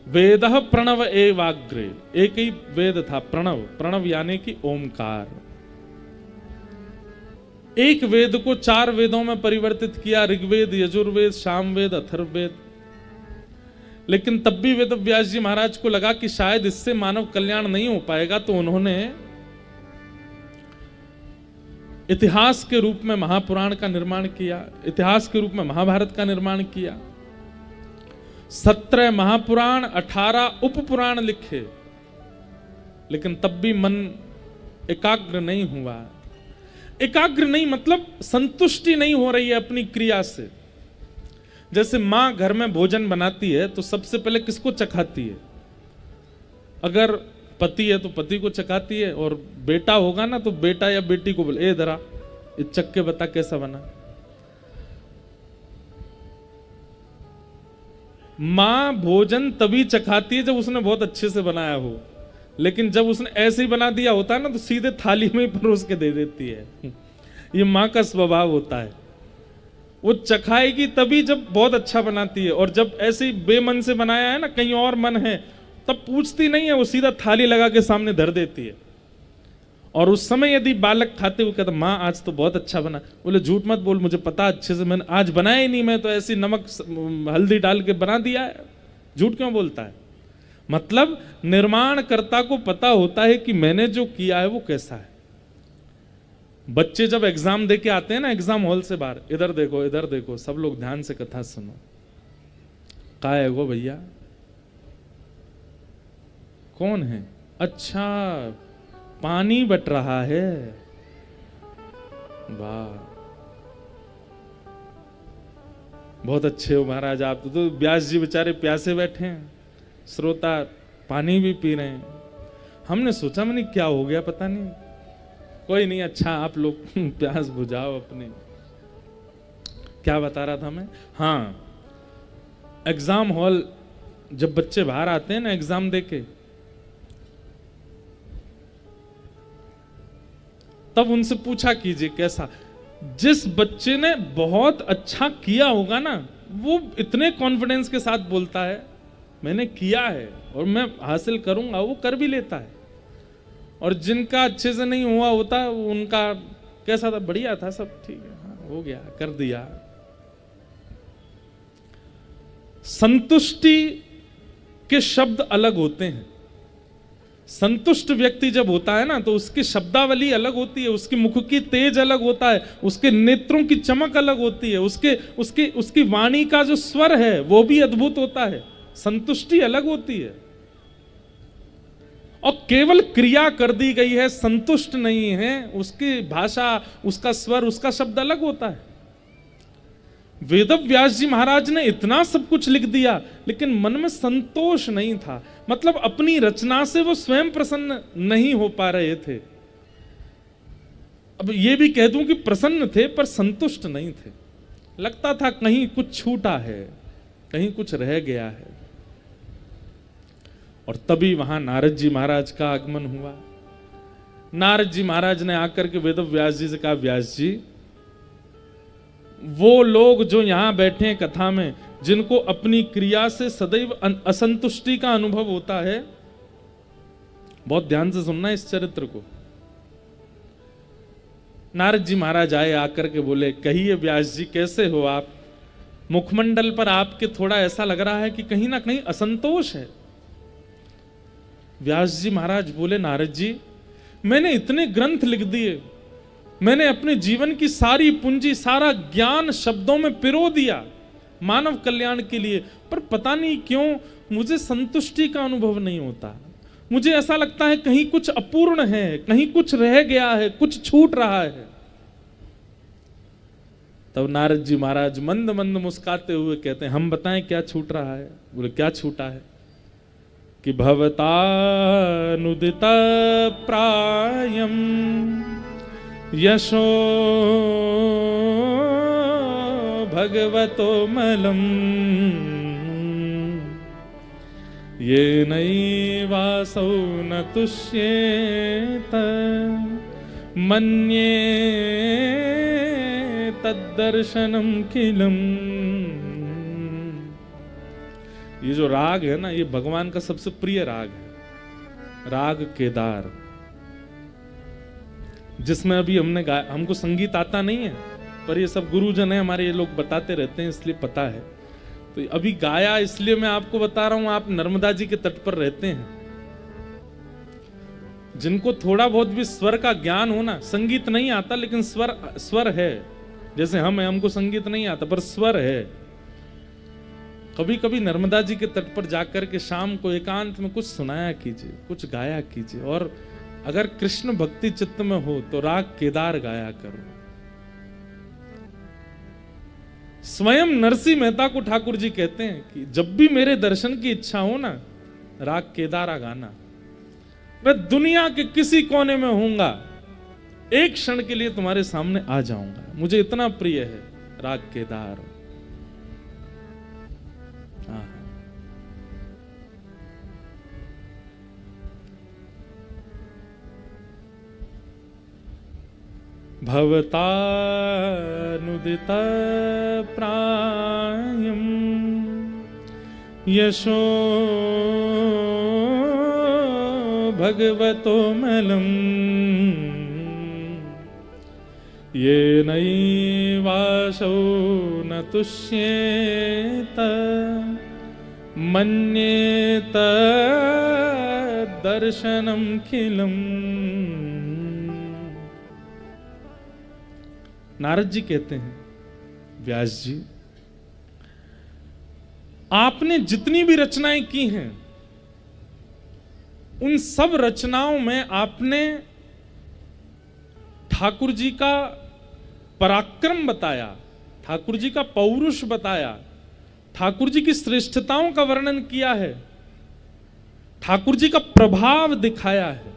वेदः प्रणव एवाग्रे, एक ही वेद था प्रणव, प्रणव यानी कि ओमकार। एक वेद को 4 वेदों में परिवर्तित किया, ऋग्वेद, यजुर्वेद, सामवेद, अथर्ववेद। लेकिन तब भी वेदव्यास जी महाराज को लगा कि शायद इससे मानव कल्याण नहीं हो पाएगा, तो उन्होंने इतिहास के रूप में महापुराण का निर्माण किया, इतिहास के रूप में महाभारत का निर्माण किया। 17 महापुराण, 18 उपपुराण लिखे, लेकिन तब भी मन एकाग्र नहीं हुआ। एकाग्र नहीं मतलब संतुष्टि नहीं हो रही है अपनी क्रिया से। जैसे मां घर में भोजन बनाती है तो सबसे पहले किसको चखाती है? अगर पति है तो पति को चखाती है, और बेटा होगा ना तो बेटा या बेटी को बोले, ए धरा ये चख के बता कैसा बना। मां भोजन तभी चखाती है जब उसने बहुत अच्छे से बनाया हो, लेकिन जब उसने ऐसे ही बना दिया होता है ना तो सीधे थाली में ही परोस के दे देती है। ये मां का स्वभाव होता है, वो चखाएगी तभी जब बहुत अच्छा बनाती है, और जब ऐसे ही बेमन से बनाया है ना, कहीं और मन है, तब पूछती नहीं है, वो सीधा थाली लगा के सामने धर देती है। और उस समय यदि बालक खाते हुए कहता, माँ आज तो बहुत अच्छा बना, बोले झूठ मत बोल, मुझे पता अच्छे से, मैंने आज बनाया ही नहीं, मैं तो ऐसी नमक हल्दी डाल के बना दिया है। झूठ क्यों बोलता है? मतलब निर्माणकर्ता को पता होता है कि मैंने जो किया है वो कैसा है। बच्चे जब एग्जाम दे के आते हैं ना एग्जाम हॉल से बाहर, इधर देखो, सब लोग ध्यान से कथा सुनो। का है वो भैया? कौन है? अच्छा, पानी बट रहा है। वाह, बहुत अच्छे हो महाराज आप तो व्यास जी बेचारे प्यासे बैठे हैं, श्रोता पानी भी पी रहे हैं। हमने सोचा मैंने क्या हो गया पता नहीं। कोई नहीं, अच्छा आप लोग प्यास बुझाओ अपने। क्या बता रहा था मैं? हाँ, एग्जाम हॉल जब बच्चे बाहर आते हैं ना एग्जाम देके, तब उनसे पूछा कीजिए कैसा। जिस बच्चे ने बहुत अच्छा किया होगा ना, वो इतने कॉन्फिडेंस के साथ बोलता है मैंने किया है और मैं हासिल करूंगा, वो कर भी लेता है। और जिनका अच्छे से नहीं हुआ होता, उनका कैसा था? बढ़िया था, सब ठीक है, हाँ, हो गया, कर दिया। संतुष्टि के शब्द अलग होते हैं। संतुष्ट व्यक्ति जब होता है ना, तो उसकी शब्दावली अलग होती है, उसकी मुख की तेज अलग होता है, उसके नेत्रों की चमक अलग होती है, उसकी वाणी का जो स्वर है वो भी अद्भुत होता है। संतुष्टि अलग होती है। और केवल क्रिया कर दी गई है, संतुष्ट नहीं है, उसकी भाषा, उसका स्वर, उसका शब्द अलग होता है। वेदव्यास जी महाराज ने इतना सब कुछ लिख दिया, लेकिन मन में संतोष नहीं था। मतलब अपनी रचना से वो स्वयं प्रसन्न नहीं हो पा रहे थे। अब ये भी कह दूं कि प्रसन्न थे पर संतुष्ट नहीं थे। लगता था कहीं कुछ छूटा है, कहीं कुछ रह गया है। और तभी वहां नारद जी महाराज का आगमन हुआ। नारद जी महाराज ने आकर के वेदव्यास जी से कहा, व्यास जी, वो लोग जो यहां बैठे हैं कथा में, जिनको अपनी क्रिया से सदैव असंतुष्टि का अनुभव होता है, बहुत ध्यान से सुनना इस चरित्र को। नारद जी महाराज आए, आकर के बोले, कहिए व्यास जी कैसे हो आप? मुखमंडल पर आपके थोड़ा ऐसा लग रहा है कि कहीं ना कहीं असंतोष है। व्यास जी महाराज बोले, नारद जी, मैंने इतने ग्रंथ लिख दिए, मैंने अपने जीवन की सारी पूंजी, सारा ज्ञान शब्दों में पिरो दिया मानव कल्याण के लिए, पर पता नहीं क्यों मुझे संतुष्टि का अनुभव नहीं होता। मुझे ऐसा लगता है कहीं कुछ अपूर्ण है, कहीं कुछ रह गया है, कुछ छूट रहा है। तब नारद जी महाराज मंद मंद मुस्काते हुए कहते हैं, हम बताएं क्या छूट रहा है? बोले, क्या छूटा है? कि भवतानुदित प्रायम यशो भगवतो मलम ये नैवासौ न तुष्येत मन्ये तद्दर्शनम किलम। ये जो राग है ना, ये भगवान का सबसे प्रिय राग है, राग केदार, जिसमें अभी हमने गाया। हमको संगीत आता नहीं है, पर ये सब गुरुजन है हमारे, ये लोग बताते रहते हैं, इसलिए पता है। तो अभी गाया इसलिए मैं आपको बता रहा हूं। आप नर्मदा जी के तट पर रहते हैं, जिनको थोड़ा बहुत भी स्वर का ज्ञान हो ना, संगीत नहीं आता लेकिन स्वर है। जैसे हम हैं, हमको संगीत नहीं आता पर स्वर है। कभी कभी नर्मदा जी के तट पर जाकर के शाम को एकांत में कुछ सुनाया कीजिए, कुछ गाया कीजिए। और अगर कृष्ण भक्ति चित्त में हो तो राग केदार गाया करो। स्वयं नरसिंह मेहता को ठाकुर जी कहते हैं कि जब भी मेरे दर्शन की इच्छा हो ना, राग केदारा गाना। मैं दुनिया के किसी कोने में होऊंगा, एक क्षण के लिए तुम्हारे सामने आ जाऊंगा। मुझे इतना प्रिय है राग केदार। भवतानुदित प्रायम यशो भगवतो मलम ये नैवासौ न तुष्येत मन्येत दर्शनम खिलम। नारद जी कहते हैं, व्यास जी आपने जितनी भी रचनाएं की हैं, उन सब रचनाओं में आपने ठाकुर जी का पराक्रम बताया, ठाकुर जी का पौरुष बताया, ठाकुर जी की श्रेष्ठताओं का वर्णन किया है, ठाकुर जी का प्रभाव दिखाया है।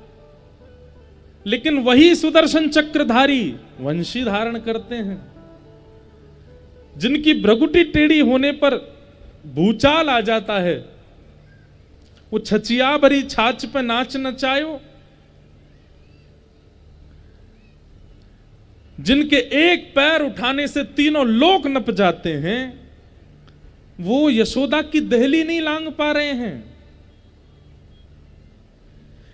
लेकिन वही सुदर्शन चक्रधारी वंशी धारण करते हैं, जिनकी भ्रगुटी टेढ़ी होने पर भूचाल आ जाता है, वो छचिया भरी छाछ पे नाच नचायो, जिनके एक पैर उठाने से तीनों लोक नप जाते हैं, वो यशोदा की दहली नहीं लांग पा रहे हैं।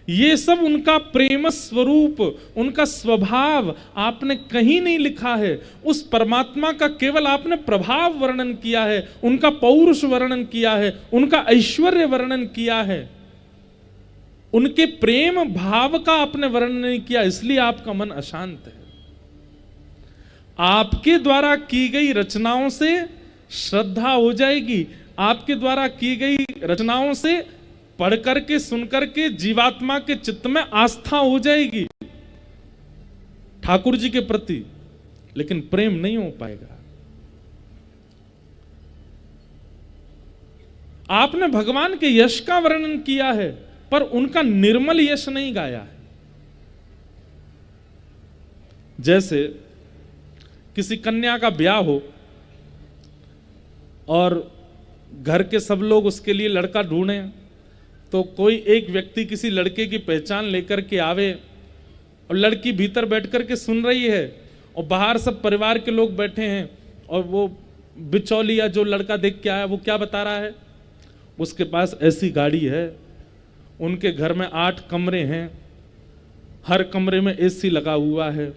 ये सब उनका प्रेम स्वरूप, उनका स्वभाव आपने कहीं नहीं लिखा है। उस परमात्मा का केवल आपने प्रभाव वर्णन किया है, उनका पौरुष वर्णन किया है, उनका ऐश्वर्य वर्णन किया है, उनके प्रेम भाव का आपने वर्णन नहीं किया, इसलिए आपका मन अशांत है। आपके द्वारा की गई रचनाओं से श्रद्धा हो जाएगी, आपके द्वारा की गई रचनाओं से पढ़ करके सुन करके जीवात्मा के चित्त में आस्था हो जाएगी ठाकुर जी के प्रति, लेकिन प्रेम नहीं हो पाएगा। आपने भगवान के यश का वर्णन किया है, पर उनका निर्मल यश नहीं गाया है। जैसे किसी कन्या का ब्याह हो और घर के सब लोग उसके लिए लड़का ढूंढे, तो कोई एक व्यक्ति किसी लड़के की पहचान लेकर के आवे और लड़की भीतर बैठ करके सुन रही है और बाहर सब परिवार के लोग बैठे हैं, और वो बिचौलिया जो लड़का देख के आया वो क्या बता रहा है, उसके पास ऐसी गाड़ी है, उनके घर में 8 कमरे हैं, हर कमरे में एसी लगा हुआ है,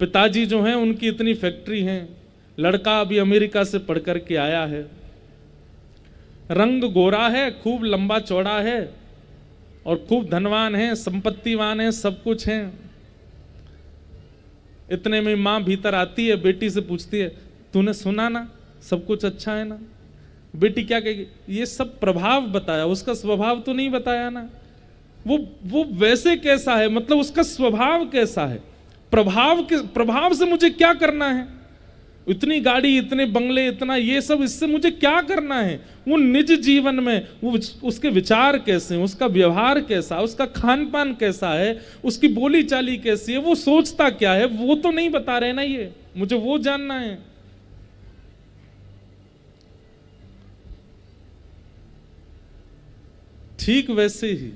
पिताजी जो हैं उनकी इतनी फैक्ट्री हैं, लड़का अभी अमेरिका से पढ़ करके आया है, रंग गोरा है, खूब लंबा चौड़ा है और खूब धनवान है, संपत्तिवान है, सब कुछ है। इतने में माँ भीतर आती है, बेटी से पूछती है, तूने सुना ना, सब कुछ अच्छा है ना? बेटी क्या कहेगी, ये सब प्रभाव बताया, उसका स्वभाव तो नहीं बताया ना। वो वैसे कैसा है, मतलब उसका स्वभाव कैसा है, प्रभाव से मुझे क्या करना है, इतनी गाड़ी, इतने बंगले, इतना ये सब, इससे मुझे क्या करना है। वो निज जीवन में वो उसके विचार कैसे हैं, उसका व्यवहार कैसा, उसका खान पान कैसा है, उसकी बोली चाली कैसी है, वो सोचता क्या है, वो तो नहीं बता रहे ना, ये मुझे वो जानना है। ठीक वैसे ही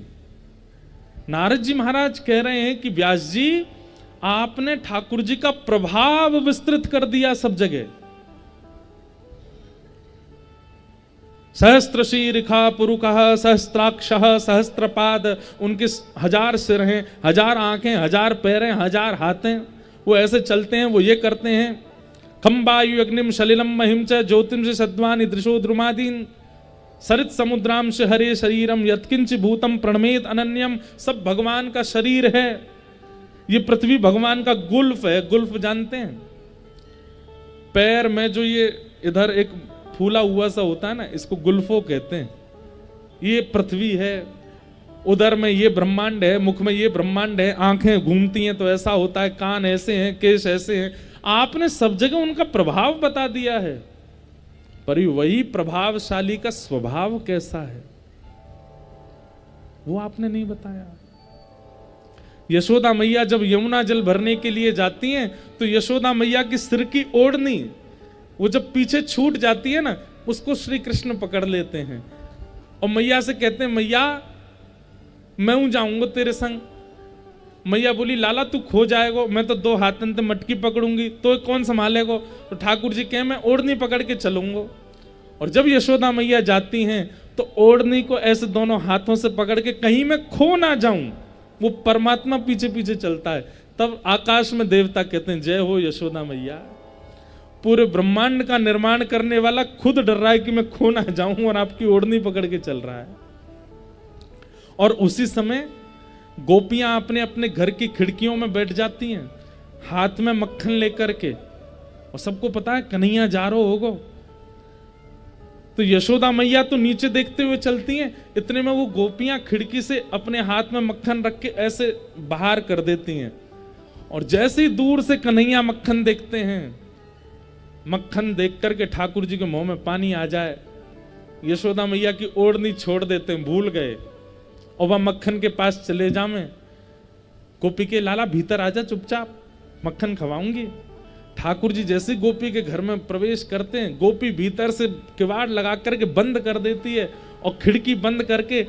नारद जी महाराज कह रहे हैं कि व्यास जी आपने ठाकुर जी का प्रभाव विस्तृत कर दिया सब जगह। सहस्त्र शीर्षा पुरुषः सहस्त्राक्षः सहस्त्रपाद, उनके 1000 सिर हैं, 1000 आंखें, 1000 पैर हैं, 1000 हाथ हैं, वो ऐसे चलते हैं, वो ये करते हैं। खम्बायु अग्निम सलिलम महिम च ज्योतिम से सद्वानि दृशो द्रुमादीन सरित समुद्राम से हरे शरीरम यत्किंच भूतम प्रणमेत अनन्यम। सब भगवान का शरीर है। ये पृथ्वी भगवान का गुल्फ है। गुल्फ जानते हैं, पैर में जो ये इधर एक फूला हुआ सा होता है ना, इसको गुल्फो कहते हैं। ये पृथ्वी है, उधर में ये ब्रह्मांड है, मुख में ये ब्रह्मांड है, आंखें घूमती हैं तो ऐसा होता है, कान ऐसे हैं, केश ऐसे हैं। आपने सब जगह उनका प्रभाव बता दिया है, पर वही प्रभावशाली का स्वभाव कैसा है वो आपने नहीं बताया। यशोदा मैया जब यमुना जल भरने के लिए जाती हैं तो यशोदा मैया की सिर की ओढ़नी वो जब पीछे छूट जाती है ना, उसको श्री कृष्ण पकड़ लेते हैं और मैया से कहते हैं, मैया मैं हूं जाऊंगा तेरे संग। मैया बोली, लाला तू खो जाएगा, मैं तो 2 हाथन से मटकी पकड़ूंगी, तो कौन संभालेगा? तो ठाकुर जी कहे, मैं ओढ़नी पकड़ के चलूंगा। और जब यशोदा मैया जाती हैं तो ओढ़नी को ऐसे दोनों हाथों से पकड़ के कहीं मैं खो ना जाऊं, वो परमात्मा पीछे पीछे चलता है। तब आकाश में देवता कहते हैं, जय हो यशोदा मैया, पूरे ब्रह्मांड का निर्माण करने वाला खुद डर रहा है कि मैं खो ना जाऊं और आपकी ओढ़नी पकड़ के चल रहा है। और उसी समय गोपियां अपने अपने घर की खिड़कियों में बैठ जाती हैं, हाथ में मक्खन लेकर के, और सबको पता है कन्हैया जा रहा होगा, तो यशोदा मैया तो नीचे देखते हुए चलती हैं, इतने में वो गोपियां खिड़की से अपने हाथ में मक्खन रख के ऐसे बाहर कर देती हैं, और जैसे ही दूर से कन्हैया मक्खन देखते हैं, मक्खन देख करके ठाकुर जी के मुंह में पानी आ जाए, यशोदा मैया की ओढ़नी छोड़ देते हैं, भूल गए, और वह मक्खन के पास चले जावे, गोपी के लाला भीतर आजा, चुपचाप मक्खन खवाऊंगी। ठाकुर जी जैसे गोपी के घर में प्रवेश करते हैं, गोपी भीतर से किवाड़ लगा करके बंद कर देती है, और खिड़की बंद करके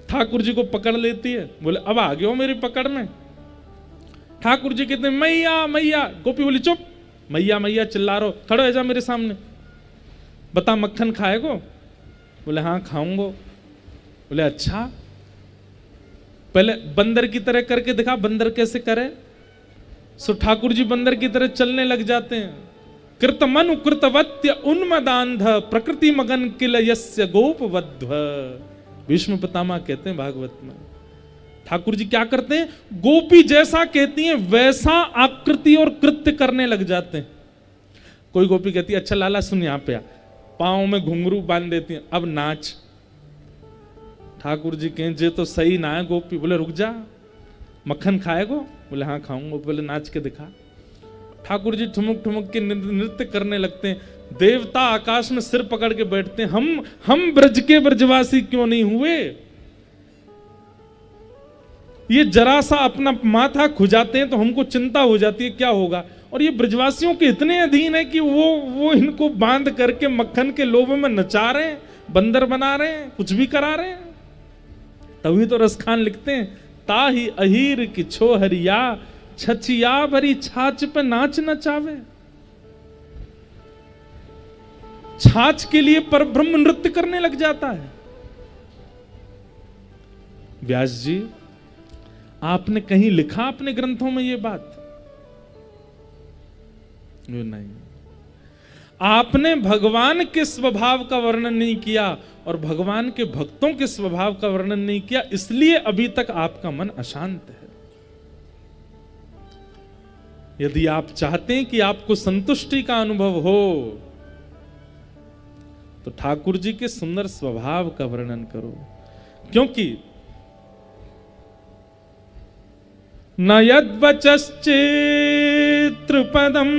ठाकुर जी को पकड़ लेती है। बोले अब आ गए हो मेरी पकड़ में। ठाकुर जी कहते हैं मैया मैया, गोपी बोली चुप, मैया मैया चिल्ला रहो, खड़ो हो जा मेरे सामने, बता मक्खन खाएगो? बोले हाँ खाऊंगो। बोले अच्छा, पहले बंदर की तरह करके दिखा, बंदर कैसे करे। सो ठाकुर जी बंदर की तरह चलने लग जाते हैं। कृतमनु कृतवत्य उन्मदांध प्रकृति मगन किल यस्य गोपवध्व, भीष्म पितामह कहते हैं भागवत में। ठाकुर जी क्या करते हैं, गोपी जैसा कहती हैं वैसा आकृति और कृत्य करने लग जाते हैं। कोई गोपी कहती है अच्छा लाला सुन यहाँ पे आ, पांव में घुंघरू बांध देती हैं, अब नाच। ठाकुर जी कहें जे तो सही ना है गोपी। बोले रुक जा, मक्खन खाएगो? बोले हाँ खाऊंगा। बोले नाच के दिखा। ठाकुर जी ठुमुक ठुमुक के नृत्य करने लगते हैं। देवता आकाश में सिर पकड़ के बैठते हैं, हम ब्रज के ब्रजवासी क्यों नहीं हुए। ये जरा सा अपना माथा खुजाते हैं तो हमको चिंता हो जाती है क्या होगा, और ये ब्रजवासियों के इतने अधीन है कि वो इनको बांध करके मक्खन के लोभ में नचा रहे हैं, बंदर बना रहे हैं, कुछ भी करा रहे हैं। तभी तो रसखान लिखते हैं ताही अहीर की छोहरिया छछिया भरी छाछ पे नाच नचावे। छाछ के लिए परब्रह्म नृत्य करने लग जाता है। व्यास जी आपने कहीं लिखा अपने ग्रंथों में ये बात? नहीं। आपने भगवान के स्वभाव का वर्णन नहीं किया और भगवान के भक्तों के स्वभाव का वर्णन नहीं किया, इसलिए अभी तक आपका मन अशांत है। यदि आप चाहते हैं कि आपको संतुष्टि का अनुभव हो तो ठाकुर जी के सुंदर स्वभाव का वर्णन करो, क्योंकि न यद्वचश्चित्र पदम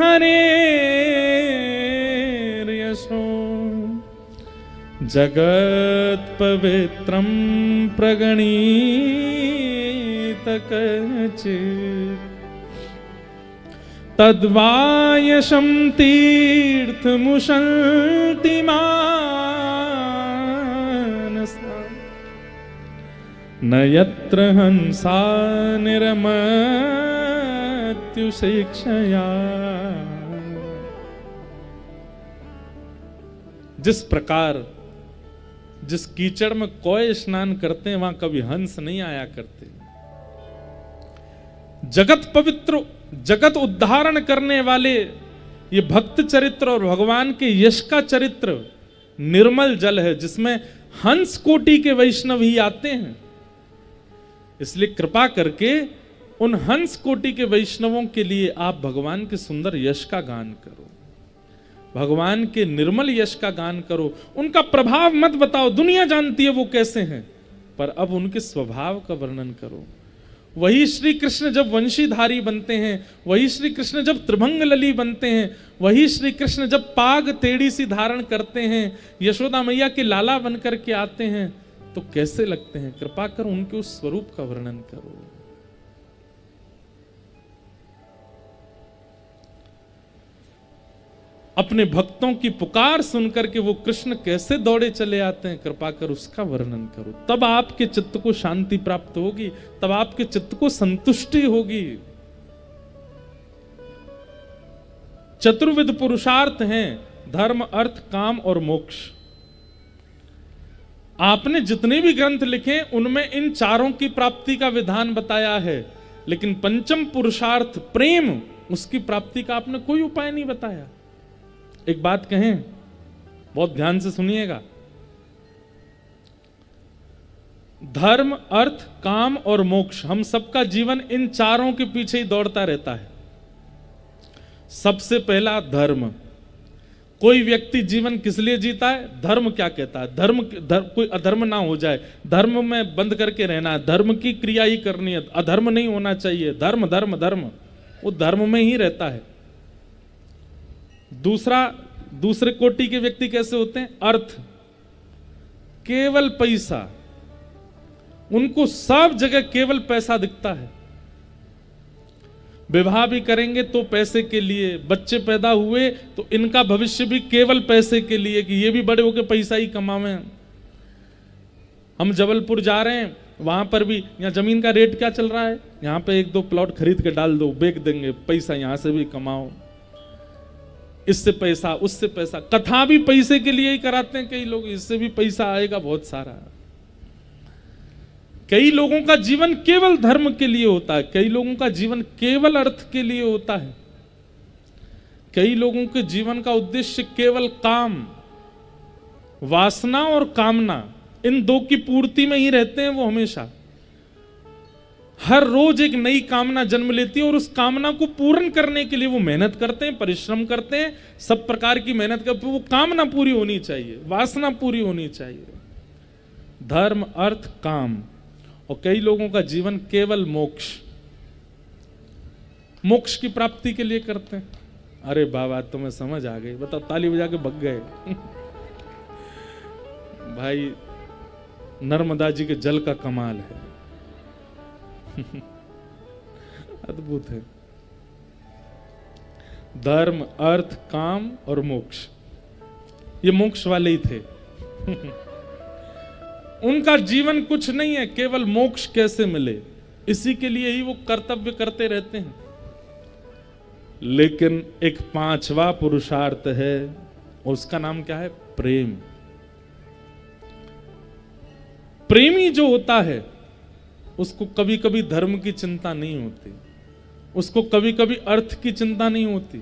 हरेर्यशो जगत पवित्रम प्रगणित कचित् तद्वायशं तीर्थमुशन्ति मानसा न यत्र हंसा निरमत्युशिक्षया। जिस प्रकार जिस कीचड़ में कोय स्नान करते हैं वहां कभी हंस नहीं आया करते। जगत पवित्र, जगत उद्धारण करने वाले ये भक्त चरित्र और भगवान के यश का चरित्र निर्मल जल है, जिसमें हंस कोटि के वैष्णव ही आते हैं। इसलिए कृपा करके उन हंस कोटि के वैष्णवों के लिए आप भगवान के सुंदर यश का गान करो, भगवान के निर्मल यश का गान करो। उनका प्रभाव मत बताओ, दुनिया जानती है वो कैसे हैं, पर अब उनके स्वभाव का वर्णन करो। वही श्री कृष्ण जब वंशीधारी बनते हैं, वही श्री कृष्ण जब त्रिभंग लली बनते हैं, वही श्री कृष्ण जब पाग टेढ़ी सी धारण करते हैं, यशोदा मैया के लाला बनकर के आते हैं, तो कैसे लगते हैं। कृपा कर उनके उस स्वरूप का वर्णन करो। अपने भक्तों की पुकार सुनकर के वो कृष्ण कैसे दौड़े चले आते हैं, कृपा कर उसका वर्णन करो। तब आपके चित्त को शांति प्राप्त होगी, तब आपके चित्त को संतुष्टि होगी। चतुर्विध पुरुषार्थ हैं, धर्म अर्थ काम और मोक्ष। आपने जितने भी ग्रंथ लिखे उनमें इन चारों की प्राप्ति का विधान बताया है, लेकिन पंचम पुरुषार्थ प्रेम, उसकी प्राप्ति का आपने कोई उपाय नहीं बताया। एक बात कहें, बहुत ध्यान से सुनिएगा। धर्म, अर्थ, काम और मोक्ष, हम सबका जीवन इन चारों के पीछे ही दौड़ता रहता है। सबसे पहला धर्म। कोई व्यक्ति जीवन किस लिए जीता है? धर्म क्या कहता है? धर्म कोई अधर्म ना हो जाए, धर्म में बंद करके रहना है, धर्म की क्रिया ही करनी है, अधर्म नहीं होना चाहिए, धर्म धर्म धर्म, वो धर्म में ही रहता है। दूसरे कोटि के व्यक्ति कैसे होते हैं? अर्थ, केवल पैसा, उनको सब जगह केवल पैसा दिखता है। विवाह भी करेंगे तो पैसे के लिए, बच्चे पैदा हुए तो इनका भविष्य भी केवल पैसे के लिए कि ये भी बड़े होकर पैसा ही कमावें। हम जबलपुर जा रहे हैं, वहां पर भी यहाँ जमीन का रेट क्या चल रहा है, यहाँ पे 1-2 प्लॉट खरीद के डाल दो, बेच देंगे, पैसा यहां से भी कमाओ, इससे पैसा उससे पैसा। कथा भी पैसे के लिए ही कराते हैं कई लोग, इससे भी पैसा आएगा बहुत सारा। कई लोगों का जीवन केवल धर्म के लिए होता है, कई लोगों का जीवन केवल अर्थ के लिए होता है, कई लोगों के जीवन का उद्देश्य केवल काम, वासना और कामना, इन दो की पूर्ति में ही रहते हैं वो हमेशा। हर रोज एक नई कामना जन्म लेती है और उस कामना को पूर्ण करने के लिए वो मेहनत करते हैं, परिश्रम करते हैं, सब प्रकार की मेहनत करते हैं। वो कामना पूरी होनी चाहिए, वासना पूरी होनी चाहिए। धर्म, अर्थ, काम। और कई लोगों का जीवन केवल मोक्ष, मोक्ष की प्राप्ति के लिए करते हैं। अरे बाबा तुम्हें समझ आ गई, बताओ, ताली बजा के भग गए। भाई नर्मदा जी के जल का कमाल है। अद्भुत है। धर्म, अर्थ, काम और मोक्ष, ये मोक्ष वाले ही थे। उनका जीवन कुछ नहीं है, केवल मोक्ष कैसे मिले, इसी के लिए ही वो कर्तव्य करते रहते हैं। लेकिन एक 5वां पुरुषार्थ है, उसका नाम क्या है? प्रेम। प्रेमी जो होता है उसको कभी कभी धर्म की चिंता नहीं होती, उसको कभी कभी अर्थ की चिंता नहीं होती,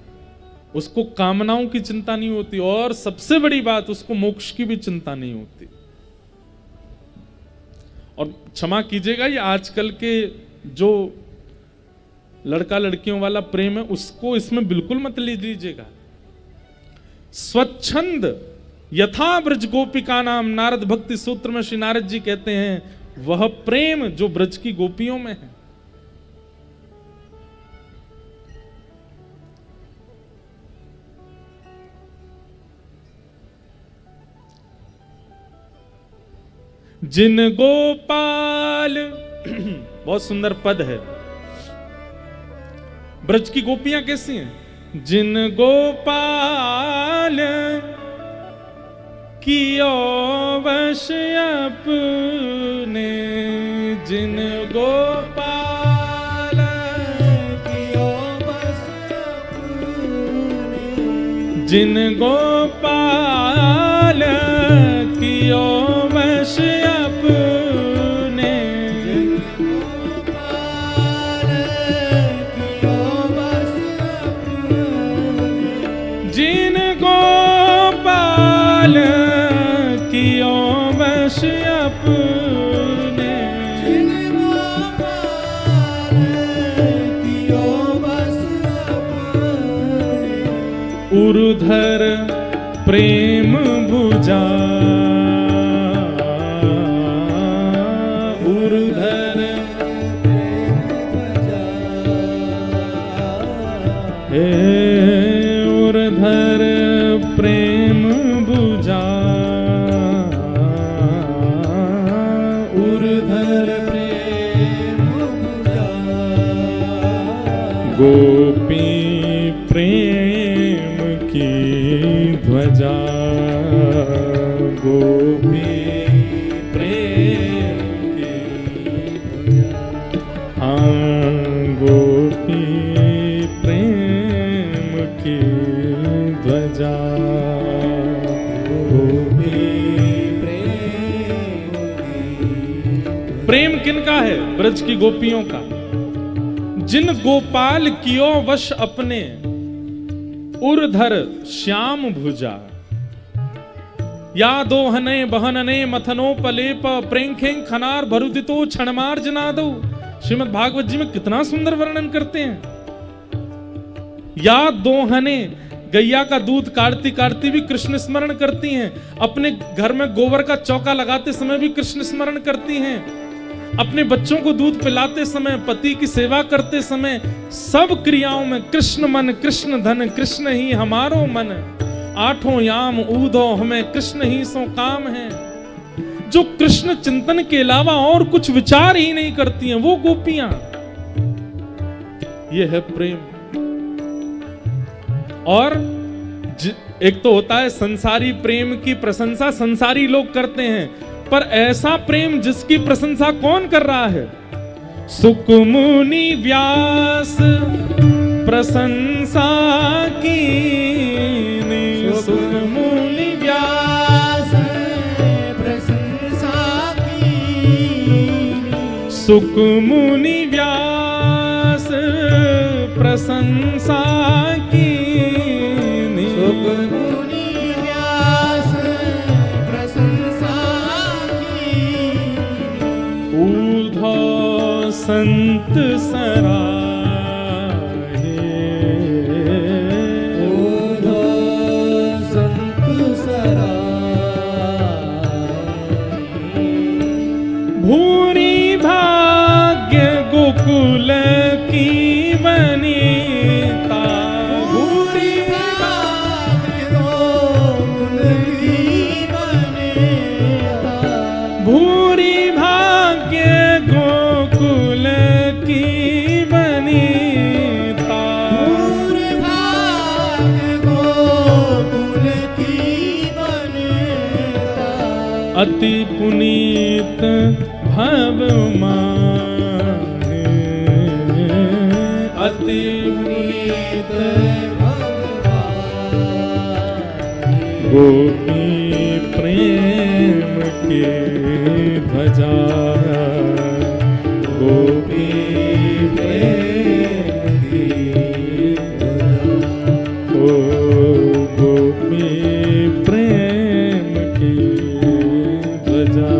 उसको कामनाओं की चिंता नहीं होती, और सबसे बड़ी बात उसको मोक्ष की भी चिंता नहीं होती। और क्षमा कीजिएगा, ये आजकल के जो लड़का लड़कियों वाला प्रेम है उसको इसमें बिल्कुल मत लीजिएगा। स्वच्छंद यथा ब्रज गोपिका नाम, नारद भक्ति सूत्र में श्री नारद जी कहते हैं, वह प्रेम जो ब्रज की गोपियों में है। जिन गोपाल, बहुत सुंदर पद है। ब्रज की गोपियां कैसी हैं? जिन गोपाल कियो वश अपने, जिन गोपाल कियो वश अपने, जिन गोपाल कियो वश अपने, जिन गोपाल कियो वश अपने, जिन गोपाल कियो वश अपने, जिन गोपाल कियो वश अपने, उर्धर प्रेम भुजा, उर्धर प्रेम भुजा, हे उर्धर प्रेम भुजा, उर्धर प्रेम भुजा, गोपी प्रेम की ध्वजा, गोपी प्रेम की ध्वजा, हाँ गोपी प्रेम की ध्वजा, गोपी प्रेम की। प्रेम किनका है? ब्रज की गोपियों का। जिन गोपाल कियो वश अपने, उर्धर श्याम भुजा, या दोहने बहनने मथनोपलेप प्रेंखें खनार भरुदितो क्षणमार्जनादो। श्रीमद् भागवत जी में कितना सुंदर वर्णन करते हैं। या दोहने, गैया का दूध काढ़ती काढ़ती भी कृष्ण स्मरण करती हैं, अपने घर में गोबर का चौका लगाते समय भी कृष्ण स्मरण करती हैं, अपने बच्चों को दूध पिलाते समय, पति की सेवा करते समय, सब क्रियाओं में कृष्ण मन कृष्ण धन कृष्ण ही हमारो मन, आठों याम ऊधो हमें कृष्ण ही सो काम है। जो कृष्ण चिंतन के अलावा और कुछ विचार ही नहीं करती हैं वो गोपियां, ये है प्रेम। और एक तो होता है संसारी प्रेम की प्रशंसा संसारी लोग करते हैं, पर ऐसा प्रेम जिसकी प्रशंसा कौन कर रहा है? सुक मुनि व्यास प्रशंसा की, सुक मुनि व्यास प्रशंसा की, सुक मुनि व्यास प्रशंसा की, सुक मुनि व्यास प्रशंसा की, ऊधो संत सराहे, ऊधो संत सराहे, भूरि भाग्य गोकुल की वनिता, भूरि भाग्य गोकुल की वनिता, भूरि भाग्य गोकुल की वनिता, भूरि भाग्य गोकुल की वनिता, अति पुनीत भव माहे, अति पुनीत भव माहे, गोपी प्रेम के ध्वजा, गोपी प्रेम की ध्वजा, ओ गोपी प्रेम की ध्वजा,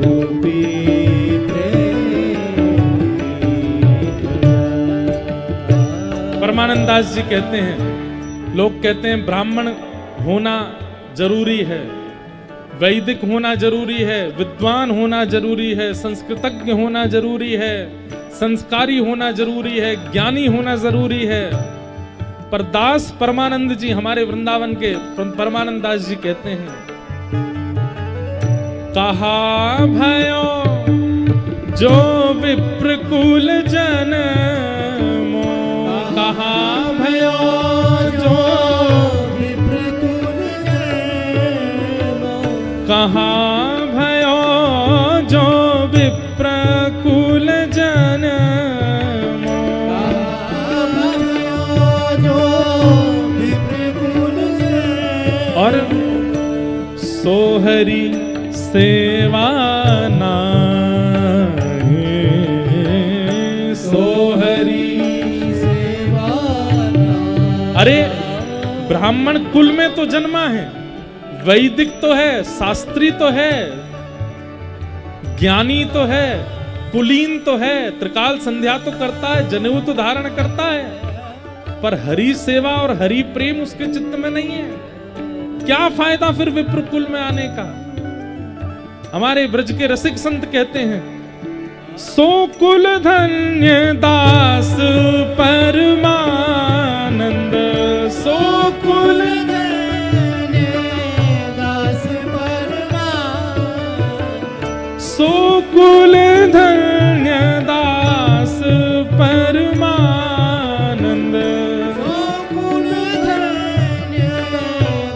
गोपी प्रेम की ध्वजा। परमानंद दास जी कहते हैं, लोग कहते हैं ब्राह्मण होना जरूरी है, वैदिक होना जरूरी है, विद्वान होना जरूरी है, संस्कृतज्ञ होना जरूरी है, संस्कारी होना जरूरी है, ज्ञानी होना जरूरी है। पर दास परमानंद जी, हमारे वृंदावन के परमानंद दास जी कहते हैं, कहा भयो जो विप्रकुल जन्मो, कहा भयो जो विप्रकुल जन्मो, कहा भयो जो विप्रकुल जन्मो, कहा भयो जो विप्रकुल जन्मो, और सोहरी सेवा नाहि, सोहरी सेवा नाहि। अरे ब्राह्मण कुल में तो जन्मा है, वैदिक तो है, शास्त्री तो है, ज्ञानी तो है, कुलीन तो है, त्रिकाल संध्या तो करता है, जनेऊ तो धारण करता है, पर हरि सेवा और हरि प्रेम उसके चित्त में नहीं है। क्या फायदा फिर विप्र कुल में आने का? हमारे ब्रज के रसिक संत कहते हैं, सो कुल धन्य दास परमानंद, सो कुल धन्य दास परमानंद, सो कुल धन्य दास परमानंद, सो कुल धन्य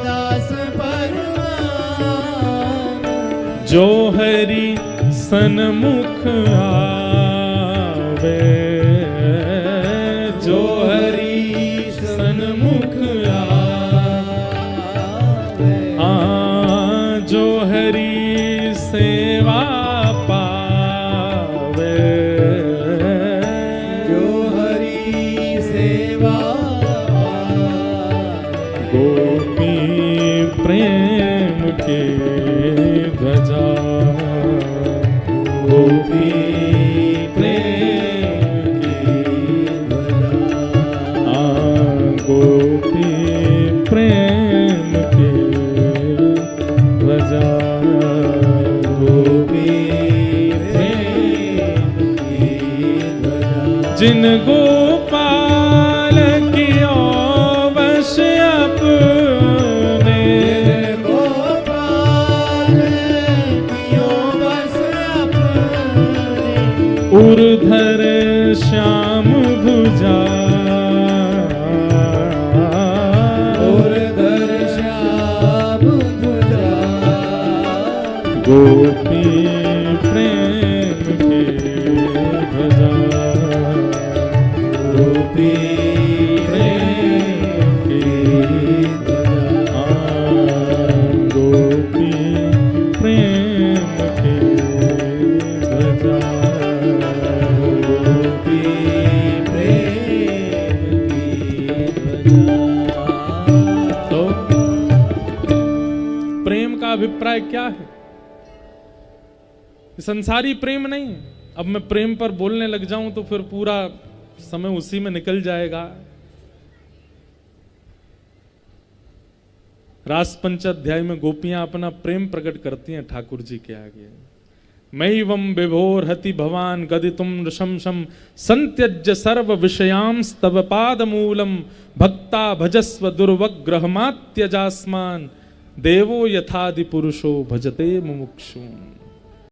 दास परमानंद, जो हरि सन्मुख आवे, जो हरि सन्मुख आवे, जो हरि सेवा पावे, जो हरि सेवा पावे, गोपी प्रेम जिन गोपाल कियो वश अपने, गोपाल कियो वश अपने, उर्धर श्याम भुजा, उर्धर श्याम भुजा, गोपी प्रेम की ध्वजा, गोपी प्रेम की ध्वजा, गोपी प्रेम की ध्वजा, गोपी प्रेम की ध्वजा। तो प्रेम का अभिप्राय क्या है? संसारी प्रेम नहीं। अब मैं प्रेम पर बोलने लग जाऊं तो फिर पूरा समय उसी में निकल जाएगा। रास पंचाध्याय में गोपियां अपना प्रेम प्रकट करती हैं ठाकुर जी के आगे। मैवं विभोर हति भवान गदितुम नृशंसम संत्यज्य सर्व विषयांस तव पाद मूलम भक्ता भजस्व दुर्वग्रहमात्यजास्मान देवो यथादि पुरुषो भजते मुमुक्षुम।